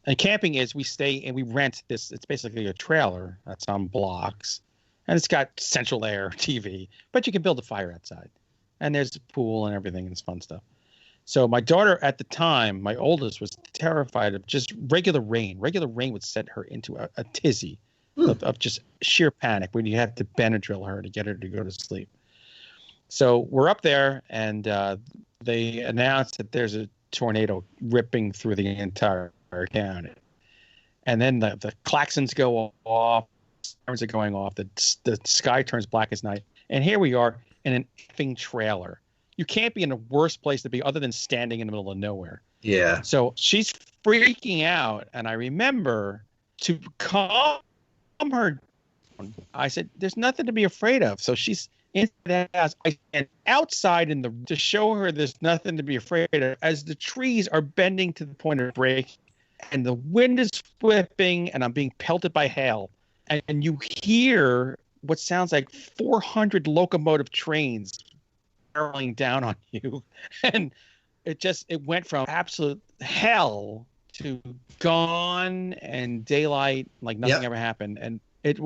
And camping is we stay and we rent this. It's basically a trailer that's on blocks. And it's got central air, TV, but you can build a fire outside. And there's a pool and everything, and it's fun stuff. So my daughter at the time, my oldest, was terrified of just regular rain. Regular rain would set her into a tizzy of just sheer panic when you have to Benadryl her to get her to go to sleep. So we're up there, and they announced that there's a tornado ripping through the entire county. And then the klaxons go off. Sirens are going off. The sky turns black as night. And here we are in an effing trailer. You can't be in a worse place to be other than standing in the middle of nowhere. Yeah. So she's freaking out. And I remember to calm her down, I said, there's nothing to be afraid of. So she's in that house. And outside to show her there's nothing to be afraid of as the trees are bending to the point of breaking and the wind is whipping and I'm being pelted by hail. And you hear what sounds like 400 locomotive trains barreling down on you. And it went from absolute hell to gone and daylight, like nothing ever happened. And it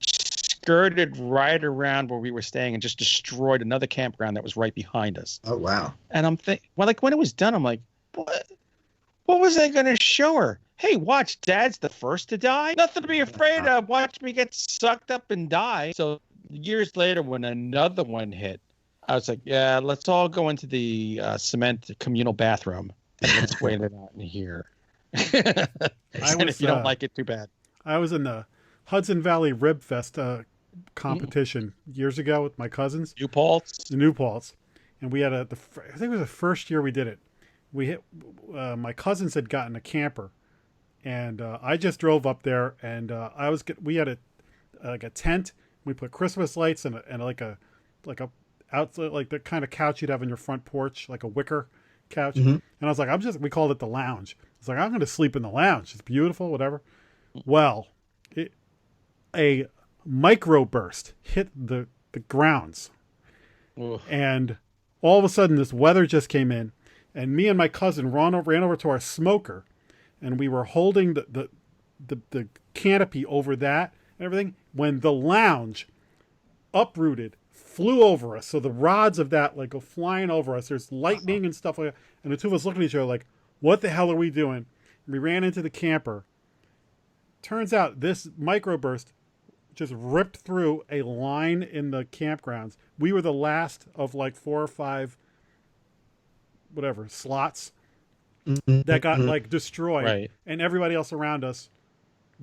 skirted right around where we were staying and just destroyed another campground that was right behind us. Oh, wow. And I'm thinking, like when it was done, I'm like, what was I going to show her? Hey, watch, Dad's the first to die. Nothing to be afraid of. Watch me get sucked up and die. So years later, when another one hit, I was like, yeah, let's all go into the cement communal bathroom and let's wait it out in here. And if you don't like it, too bad. I was in the Hudson Valley Rib Fest competition years ago with my cousins. New Paltz? The New Paltz. And we had I think it was the first year we did it. My cousins had gotten a camper. And I just drove up there, and we had a tent. We put Christmas lights and like a outside, like the kind of couch you'd have on your front porch, like a wicker couch. Mm-hmm. And I was like, we called it the lounge. It's like, I'm going to sleep in the lounge. It's beautiful, whatever. Well, a microburst hit the grounds, and all of a sudden this weather just came in, and me and my cousin ran over to our smoker. And we were holding the canopy over that and everything when the lounge uprooted, flew over us. So the rods of that like go flying over us. There's lightning and stuff like that. And the two of us looked at each other like, what the hell are we doing? And we ran into the camper. Turns out this microburst just ripped through a line in the campgrounds. We were the last of like 4 or 5 slots that got like destroyed, right. And everybody else around us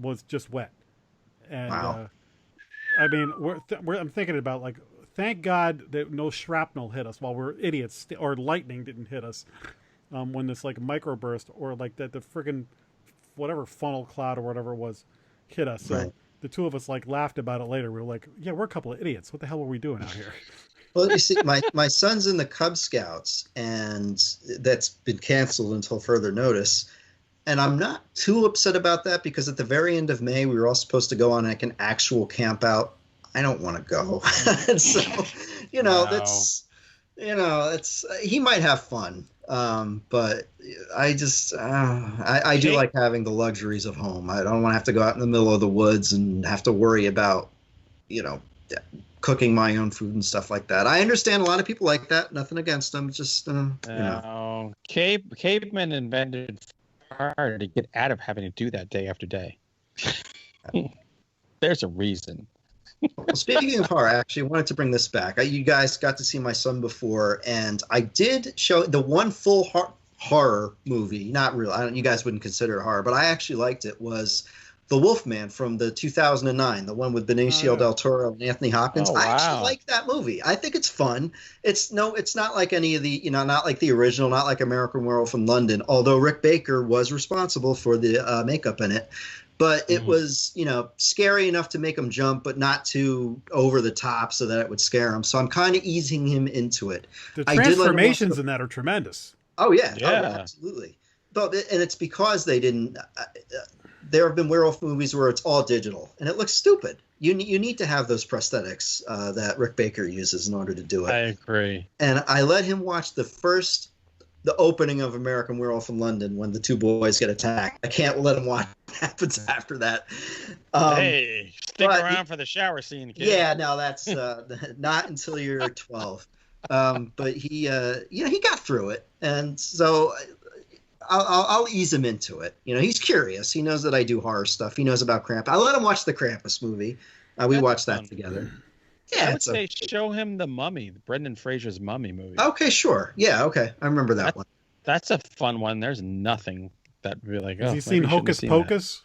was just wet. And wow. I mean, I'm thinking about like, thank God that no shrapnel hit us while we're idiots, or lightning didn't hit us when this like microburst or like that the friggin' whatever funnel cloud or whatever it was hit us. So right. The two of us like laughed about it later. We were like, yeah, we're a couple of idiots. What the hell were we doing out here? Well, you see, my son's in the Cub Scouts, and that's been canceled until further notice. And I'm not too upset about that because at the very end of May, we were all supposed to go on like an actual camp out. I don't want to go. So, wow. he might have fun. But I just I do like having the luxuries of home. I don't want to have to go out in the middle of the woods and have to worry about, you know, cooking my own food and stuff like that. I understand a lot of people like that. Nothing against them. Just you know. Cavemen invented fire to get out of having to do that day after day. There's a reason. Well, speaking of horror, I actually wanted to bring this back. You guys got to see my son before, and I did show the one full horror movie. Not real. You guys wouldn't consider it horror, but I actually liked it. Was The Wolfman from the 2009, the one with Benicio del Toro and Anthony Hopkins. Oh, wow. I actually like that movie. I think it's fun. It's not like any of the, not like the original, not like American Werewolf in London, although Rick Baker was responsible for the makeup in it. But it was, scary enough to make him jump, but not too over the top so that it would scare him. So I'm kind of easing him into it. The transformations in that are tremendous. Oh, yeah. Oh, absolutely. But, and it's because they didn't there have been werewolf movies where it's all digital, and it looks stupid. You need to have those prosthetics that Rick Baker uses in order to do it. I agree. And I let him watch the opening of American Werewolf in London when the two boys get attacked. I can't let him watch what happens after that. Hey, stick around for the shower scene, kid. Yeah, no, that's not until you're 12. But he got through it, and so I'll ease him into it. He's curious. He knows that I do horror stuff. He knows about Krampus. I let him watch the Krampus movie. We watched that together. Yeah, I would say show him the Mummy, Brendan Fraser's Mummy movie. Okay, sure. Yeah, okay. I remember that one. That's a fun one. There's nothing that really like. Has he seen Hocus Pocus?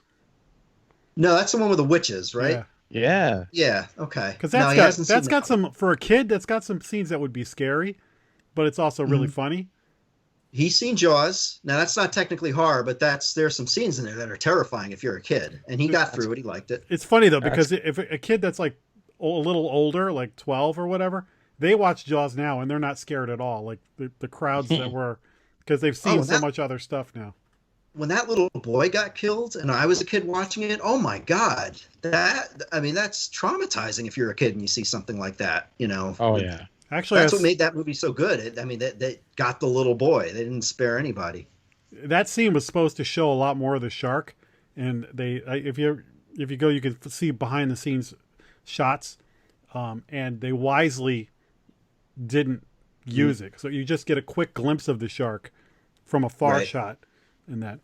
No, that's the one with the witches, right? Yeah. Yeah. Okay. Because that's got some, for a kid, that's got some scenes that would be scary, but it's also really funny. He's seen Jaws. Now that's not technically horror, but there's some scenes in there that are terrifying if you're a kid. And he got through it. He liked it. It's funny though, because if a kid that's like a little older, like 12 or whatever, they watch Jaws now and they're not scared at all. Like the crowds that were, because they've seen so much other stuff now. When that little boy got killed and I was a kid watching it, oh my God, that's traumatizing if you're a kid and you see something like that, Oh yeah. Actually, that's what made that movie so good. They got the little boy. They didn't spare anybody. That scene was supposed to show a lot more of the shark, and if you go, you can see behind the scenes shots, and they wisely didn't use it, so you just get a quick glimpse of the shark from a far shot. In that,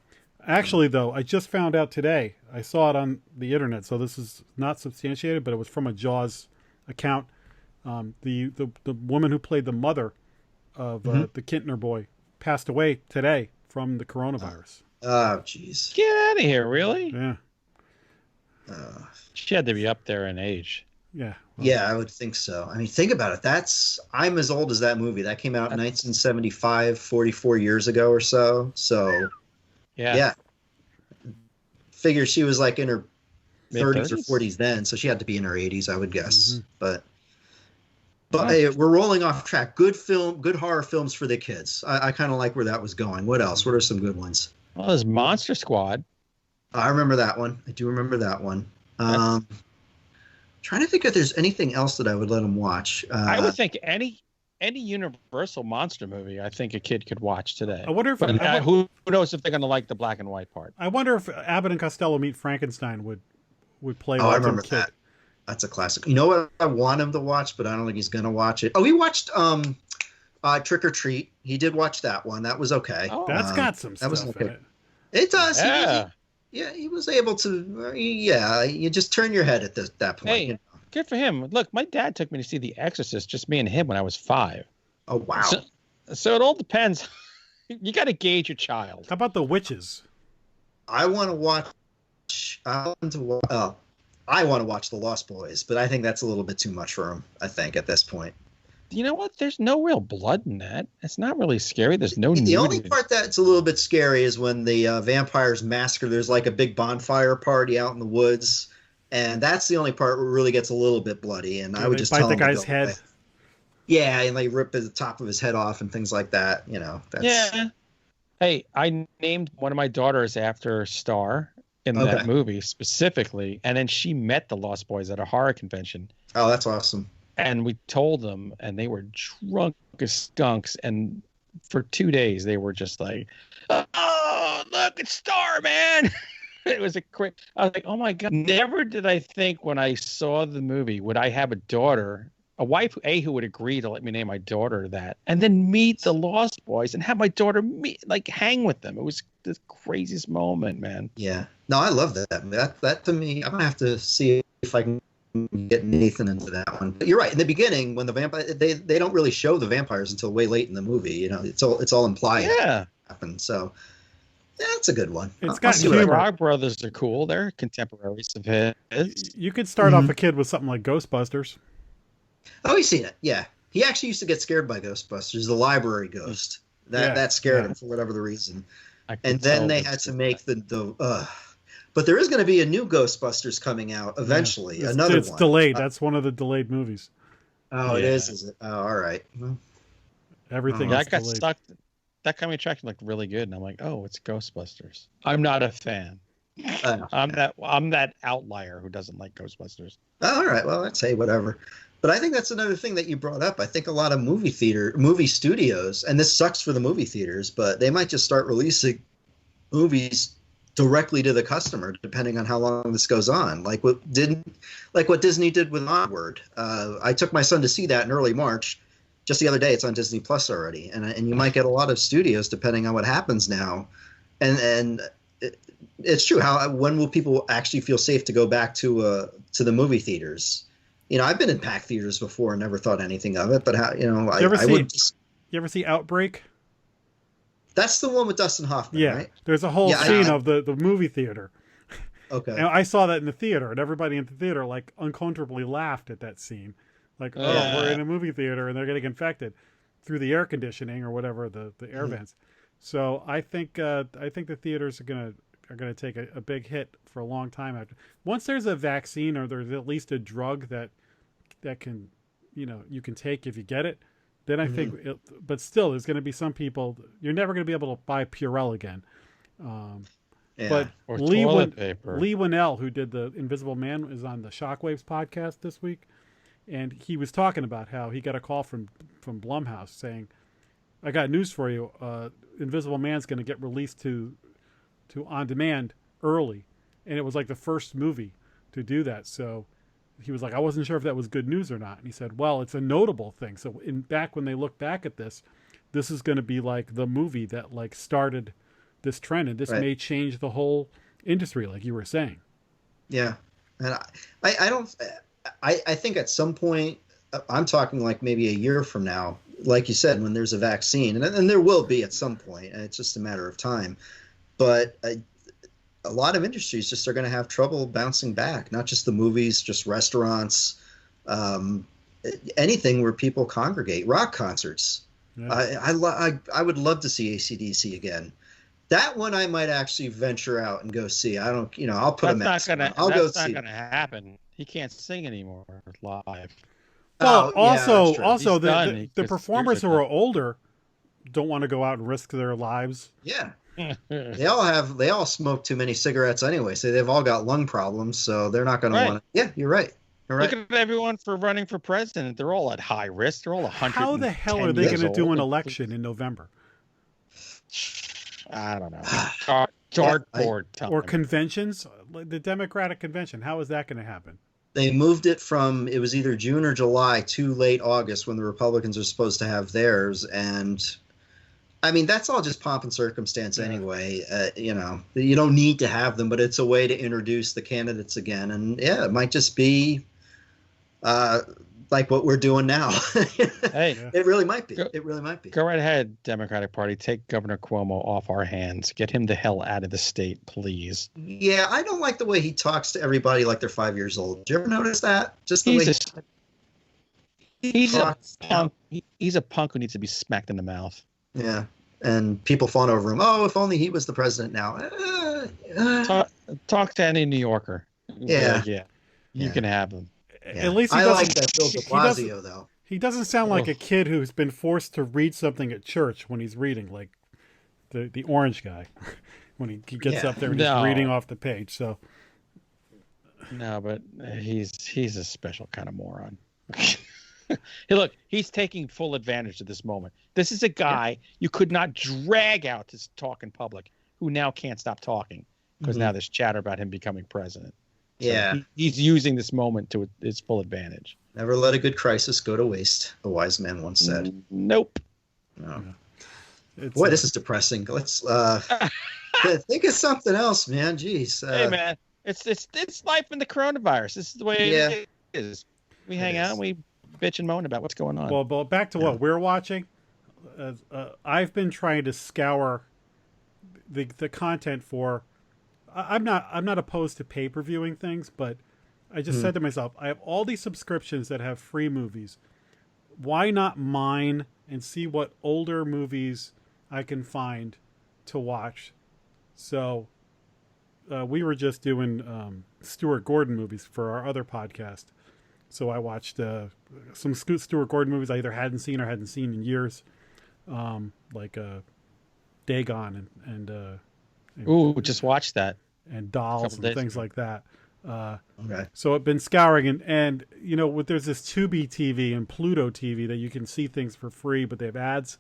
actually, though, I just found out today. I saw it on the internet, so this is not substantiated, but it was from a Jaws account. The woman who played the mother of the Kintner boy passed away today from the coronavirus. Oh, jeez. Get out of here, really? Yeah. She had to be up there in age. Yeah. Well, yeah, I would think so. I mean, think about it. I'm as old as that movie. That came out in 1975, 44 years ago or so. So, yeah. Figure she was like in her 30s or 40s then, so she had to be in her 80s, I would guess. But hey, we're rolling off track. Good horror films for the kids. I kind of like where that was going. What else? What are some good ones? Well, there's Monster Squad. I remember that one. I do remember that one. Trying to think if there's anything else that I would let them watch. I would think any Universal monster movie, I think a kid could watch today. I wonder if who knows if they're going to like the black and white part. I wonder if Abbott and Costello Meet Frankenstein would play. Oh, I remember that. That's a classic. You know what I want him to watch, but I don't think he's going to watch it. Oh, he watched Trick or Treat. He did watch that one. That was okay. Oh, that's got some stuff in it. It does. Yeah. He was able to. You just turn your head at that point. Hey, good for him. Look, my dad took me to see The Exorcist, just me and him, when I was 5. Oh, wow. So it all depends. You got to gauge your child. How about The Witches? I want to watch. I want to watch The Lost Boys, but I think that's a little bit too much for him. I think at this point. You know what? There's no real blood in that. It's not really scary. There's no. The only part that's a little bit scary is when the vampires massacre. There's like a big bonfire party out in the woods, and that's the only part where it really gets a little bit bloody. And I would just tell the guy's head. Away. Yeah, and like rip the top of his head off and things like that. That's... Yeah. Hey, I named one of my daughters after Star in that movie specifically, and then she met the Lost Boys at a horror convention. Oh, that's awesome. And we told them, and they were drunk as skunks. And for 2 days they were just like, oh, look, it's Starman. It was I was like, oh my God. Never did I think when I saw the movie, would I have a wife who would agree to let me name my daughter that, and then meet the Lost Boys and have my daughter hang with them. It was the craziest moment, man. Yeah. No, I love that. That to me, I'm gonna have to see if I can get Nathan into that one. But you're right. In the beginning, when the vampire, they don't really show the vampires until way late in the movie. You know, it's all implied. Yeah. Happens. So yeah, it's a good one. It's got humor. The Frog Brothers are cool. They're contemporaries of his. You could start off a kid with something like Ghostbusters. Oh, he's seen it. Yeah. He actually used to get scared by Ghostbusters, the library ghost. That scared him for whatever the reason. And then they had to make but there is going to be a new Ghostbusters coming out eventually. Yeah. It's one. Delayed. That's one of the delayed movies. Oh, it is it? Oh, all right. Well, everything. I got stuck. That coming attraction looked really good, and I'm like, oh, it's Ghostbusters. I'm not a fan. I'm that outlier who doesn't like Ghostbusters. Oh, all right. Well, let's say whatever. But I think that's another thing that you brought up. I think a lot of movie studios, and this sucks for the movie theaters, but they might just start releasing movies directly to the customer, depending on how long this goes on. Like what Disney did with Onward. I took my son to see that in early March. Just the other day, it's on Disney Plus already, and you might get a lot of studios depending on what happens now. And it's true. When will people actually feel safe to go back to the movie theaters? You know, I've been in packed theaters before and never thought anything of it. But you ever see Outbreak? That's the one with Dustin Hoffman, right? There's a whole scene of the movie theater. Okay. And I saw that in the theater, and everybody in the theater uncomfortably laughed at that scene. We're in a movie theater and they're getting infected through the air conditioning or whatever the air vents. So I think the theaters are gonna take a big hit for a long time after. Once there's a vaccine or there's at least a drug that can, you can take if you get it, then I think. But still, there's going to be some people. You're never going to be able to buy Purell again. But Lee Winnell, who did the Invisible Man, is on the Shockwaves podcast this week, and he was talking about how he got a call from Blumhouse saying, "I got news for you. Invisible Man's going to get released to on demand early," and it was like the first movie to do that. So he was like, I wasn't sure if that was good news or not. And he said, well, it's a notable thing. So when they look back at this is going to be like the movie that started this trend, and this may change the whole industry, like you were saying. Yeah. And I think at some point, I'm talking like maybe a year from now, like you said, when there's a vaccine, and there will be at some point, and it's just a matter of time. But a lot of industries just are going to have trouble bouncing back. Not just the movies, just restaurants, anything where people congregate. Rock concerts. Yeah. I would love to see AC/DC again. That one I might actually venture out and go see. I'll put a mask on. I'll go see. That's not going to happen. He can't sing anymore live. Well, also the performers who are older don't want to go out and risk their lives. Yeah. They all smoke too many cigarettes anyway, so they've all got lung problems, so they're not going to want to. Yeah, you're right. Look at everyone for running for president. They're all at high risk. They're all 100. How the hell are they going to do an election in November? I don't know. Dartboard or conventions. The Democratic convention. How is that going to happen? They moved it from, it was either June or July to late August when the Republicans are supposed to have theirs, and I mean, that's all just pomp and circumstance anyway. You don't need to have them, but it's a way to introduce the candidates again. And yeah, it might just be like what we're doing now. Hey, it really might be. It really might be. Go right ahead, Democratic Party. Take Governor Cuomo off our hands. Get him the hell out of the state, please. Yeah, I don't like the way he talks to everybody like they're 5 years old. Did you ever notice that? Just the way he's a punk. He's a punk who needs to be smacked in the mouth. Yeah, and people fawn over him. Oh, if only he was the president now. Talk to any New Yorker. Yeah. You can have him. Yeah. At least I like that Bill de Blasio, though. He doesn't sound like a kid who's been forced to read something at church when he's reading, like the orange guy, when he gets up there and he's reading off the page. So no, but he's a special kind of moron. Hey, look, he's taking full advantage of this moment. This is a guy you could not drag out to talk in public, who now can't stop talking because now there's chatter about him becoming president. So he's using this moment to its full advantage. Never let a good crisis go to waste, a wise man once said. Nope. No. Boy, this is depressing. Let's think of something else, man. Jeez. Hey, man, it's life in the coronavirus. This is the way it is. We hang out and we bitch and moan about what's going on. Well, but back to what we're watching. I've been trying to scour the content for. I'm not opposed to pay-per-viewing things, but I just said to myself, I have all these subscriptions that have free movies. Why not mine and see what older movies I can find to watch? So we were just doing Stuart Gordon movies for our other podcast. So I watched some Stuart Gordon movies I either hadn't seen in years, like Dagon and just watched that. And Dolls and things like that. Okay. So I've been scouring, and you know, there's this Tubi TV and Pluto TV that you can see things for free, but they have ads.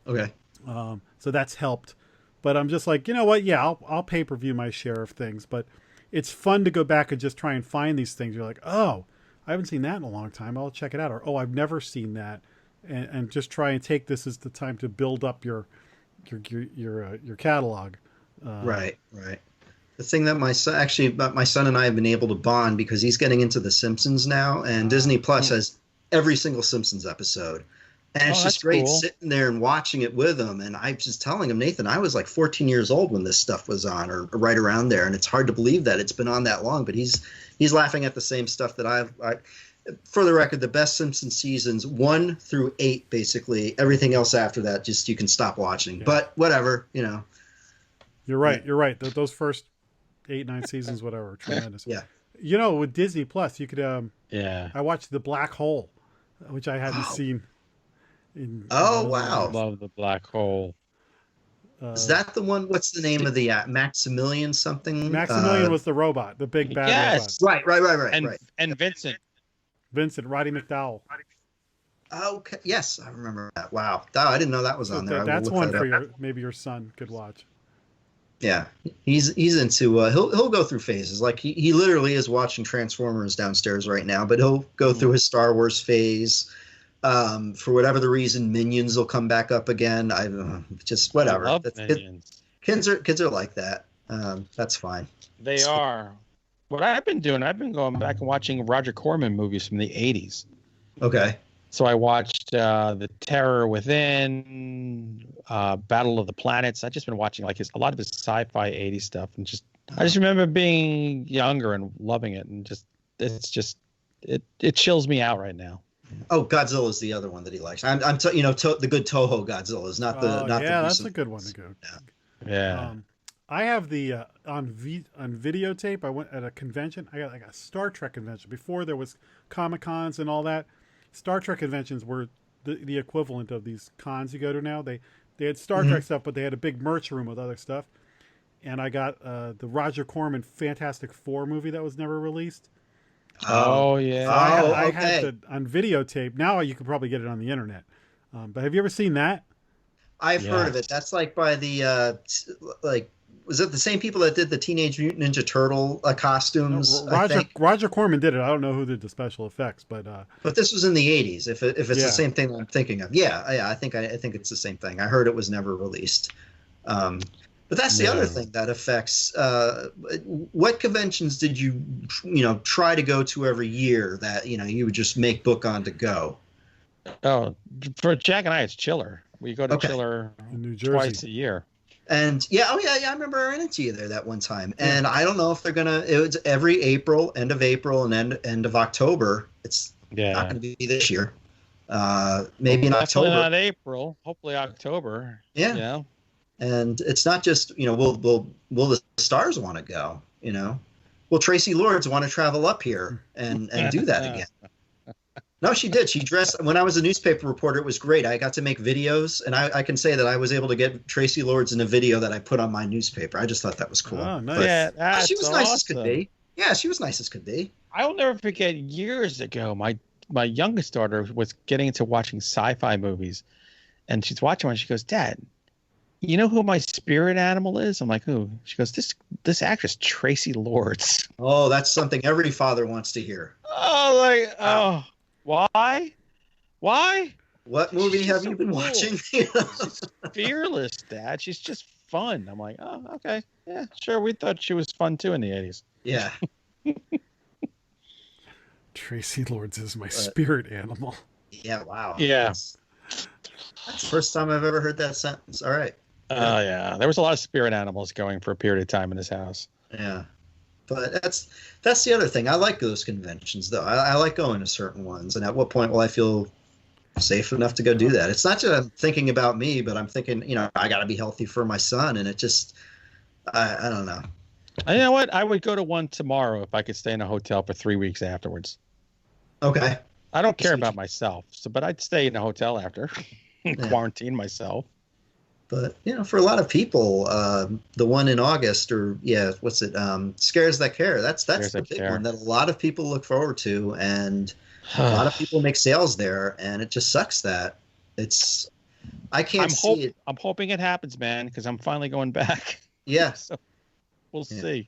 Okay. So that's helped. But I'm just like, you know what? Yeah, I'll pay-per-view my share of things. But it's fun to go back and just try and find these things. You're like, oh, I haven't seen that in a long time. I'll check it out. Or, oh, I've never seen that. And just try and take this as the time to build up your catalog. Right. The thing that my son and I have been able to bond because he's getting into The Simpsons now, and Disney Plus has every single Simpsons episode. And it's just great sitting there and watching it with him. And I was just telling him, Nathan, I was like 14 years old when this stuff was on, or right around there. And it's hard to believe that it's been on that long, but he's laughing at the same stuff that I for the record, the best Simpsons seasons 1 through 8, basically. Everything else after that, just you can stop watching. Yeah. But whatever, you know. You're right. Those first 8, 9 seasons, whatever, are tremendous. Yeah. You know, with Disney Plus, you could. I watched The Black Hole, which I hadn't seen. Wow! I love The Black Hole. Is that the one? What's the name of the Maximilian something? Maximilian was the robot, the big bad robot. Right. And Vincent, Roddy McDowell. Okay. Yes, I remember that. Wow. I didn't know that was on there. That's one for maybe your son could watch. Yeah, he's into. He'll go through phases. Like he literally is watching Transformers downstairs right now, but he'll go through his Star Wars phase. For whatever the reason, Minions will come back up again. Just whatever. I love Minions. Kids are like that. That's fine. They are. What I've been doing, I've been going back and watching Roger Corman movies from the 80s. Okay. So I watched The Terror Within, Battle of the Planets. I've just been watching like a lot of his sci-fi 80s stuff, and I just remember being younger and loving it, and it chills me out right now. Oh, Godzilla is the other one that he likes. The good Toho Godzilla is not the not the that's a good one to go. Yeah. I have the on videotape. I went at a convention. I got like a Star Trek convention before there was Comic-Cons and all that. Star Trek conventions were the equivalent of these cons you go to now. They had Star Trek stuff, but they had a big merch room with other stuff. And I got the Roger Corman Fantastic Four movie that was never released. Oh yeah, I had it on videotape. Now you could probably get it on the internet. But have you ever seen that? I've heard of it. That's like by the was it the same people that did the Teenage Mutant Ninja Turtle costumes? No, Roger Corman did it. I don't know who did the special effects, but this was in the 80s. If it's the same thing I'm thinking of, I think it's the same thing. I heard it was never released. But that's the other thing that affects. What conventions did you try to go to every year that you would just make book on to go? Oh, for Jack and I, it's Chiller. We go to Chiller in New Jersey twice a year. And I remember I ran into you there that one time. And I don't know if they're gonna. It was every April, end of April, and end of October. It's not going to be this year. Maybe in October. Not April. Hopefully October. Yeah. And it's not just, will the stars want to go, Will Tracy Lords want to travel up here and do that again? No, she did. She dressed, when I was a newspaper reporter, it was great. I got to make videos, and I can say that I was able to get Tracy Lords in a video that I put on my newspaper. I just thought that was cool. Oh, nice. She was nice as could be. Yeah, she was nice as could be. I will never forget years ago, my my youngest daughter was getting into watching sci-fi movies, and she's watching one. She goes, "Dad, you know who my spirit animal is?" I'm like, "Who?" She goes, "This actress, Tracy Lords." Oh, that's something every father wants to hear. Oh, why? Why? What movie She's have so you been cool. watching? She's fearless, Dad. She's just fun. I'm like, oh, okay. Yeah, sure. We thought she was fun too in the 80s. Yeah. Tracy Lords is my spirit animal. Yeah, wow. Yeah. That's the first time I've ever heard that sentence. All right. Oh, yeah. There was a lot of spirit animals going for a period of time in this house. Yeah. But that's the other thing. I like those conventions, though. I like going to certain ones. And at what point will I feel safe enough to go do that? It's not just I'm thinking about me, but I'm thinking, I got to be healthy for my son. And it just, I don't know. You know what? I would go to one tomorrow if I could stay in a hotel for 3 weeks afterwards. Okay. I don't care about myself, but I'd stay in a hotel after, quarantine myself. But, for a lot of people, the one in August what's it? Scares That Care. That's the big one that a lot of people look forward to. And a lot of people make sales there. And it just sucks that I can't see it. I'm hoping it happens, man, because I'm finally going back. Yeah. So we'll see.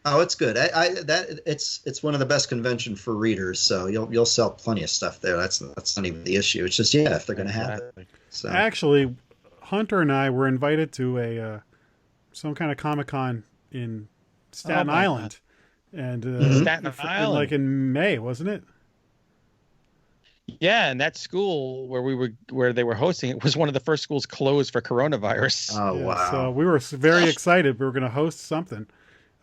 Oh, it's good. It's one of the best convention for readers. So you'll sell plenty of stuff there. That's not even the issue. It's just if they're going to have it. So actually, Hunter and I were invited to some kind of Comic-Con in Staten Island, and Staten Island, like in May, wasn't it? Yeah, and that school where they were hosting it was one of the first schools closed for coronavirus. Oh, yeah, wow! So we were very excited. We were going to host something,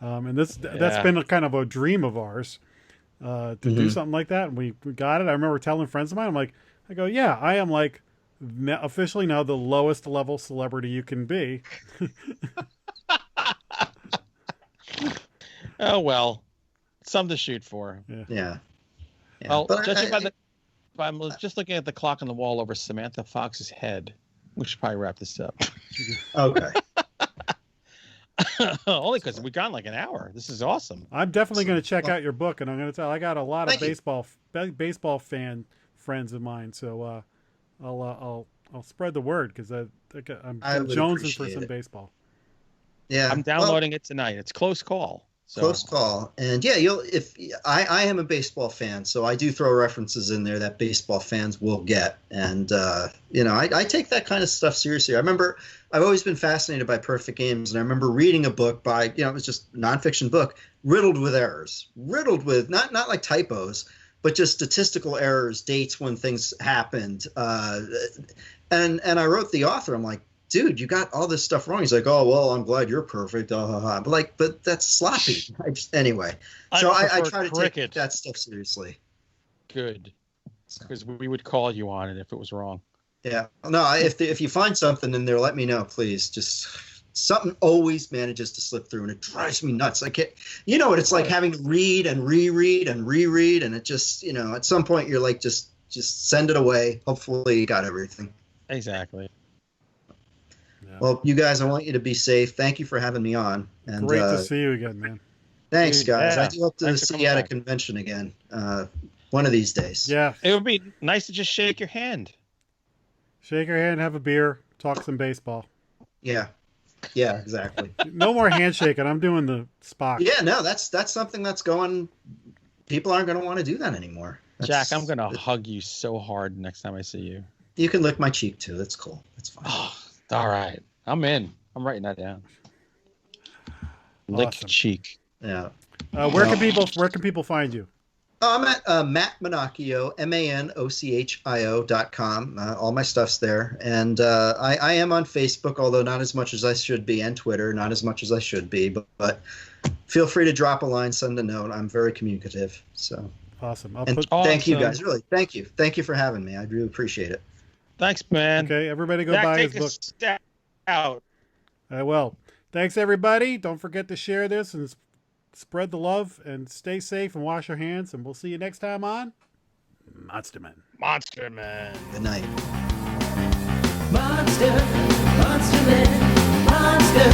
and that's been a kind of a dream of ours to do something like that. And we got it. I remember telling friends of mine, I go, yeah, I am like officially now the lowest level celebrity you can be. Oh well, something to shoot for. Yeah. Well, I'm just looking at the clock on the wall over Samantha Fox's head. We should probably wrap this up. Okay. Only because we've gone like an hour. This is awesome. I'm definitely going to check out your book, and I'm going to tell. I got a lot of baseball fan friends of mine, so I'll spread the word because I'm jonesing for some baseball. Yeah, I'm downloading it tonight. It's close call. So. Close call, and I am a baseball fan, so I do throw references in there that baseball fans will get, and I take that kind of stuff seriously. I remember I've always been fascinated by Perfect Games, and I remember reading a book by it was just a nonfiction book riddled with errors, riddled with not like typos, but just statistical errors, dates when things happened, and I wrote the author. I'm like, dude, you got all this stuff wrong. He's like, oh, well, I'm glad you're perfect. But that's sloppy. Anyway. So I try to take that stuff seriously. Good. Because we would call you on it if it was wrong. Yeah. No, if you find something in there, let me know, please. Just something always manages to slip through, and it drives me nuts. I can't, what it's like having to read and reread and reread. And it just, at some point you're like, just send it away. Hopefully you got everything. Exactly. Well, you guys, I want you to be safe. Thank you for having me on. And, great to see you again, man. Thanks, guys. Yeah. I do hope to see you at a convention again one of these days. Yeah. It would be nice to just shake your hand. Shake your hand, have a beer, talk some baseball. Yeah. Yeah, exactly. No more handshaking. I'm doing the Spock. Yeah, no, that's something that's going. People aren't going to want to do that anymore. Jack, I'm going to hug you so hard next time I see you. You can lick my cheek, too. That's cool. That's fine. Oh. All right. I'm in. I'm writing that down. Lick cheek. Yeah. Where can people find you? I'm at Matt Manocchio, MANOCHIO.com. All my stuff's there. And I am on Facebook, although not as much as I should be, and Twitter, not as much as I should be. But feel free to drop a line, send a note. I'm very communicative. So awesome. Thank you, guys. Really, thank you. Thank you for having me. I really appreciate it. Thanks, man. Okay, everybody go buy his book. Out. Well, thanks, everybody. Don't forget to share this and spread the love and stay safe and wash your hands. And we'll see you next time on Monster Men. Monster Men. Good night. Monster Men, Monster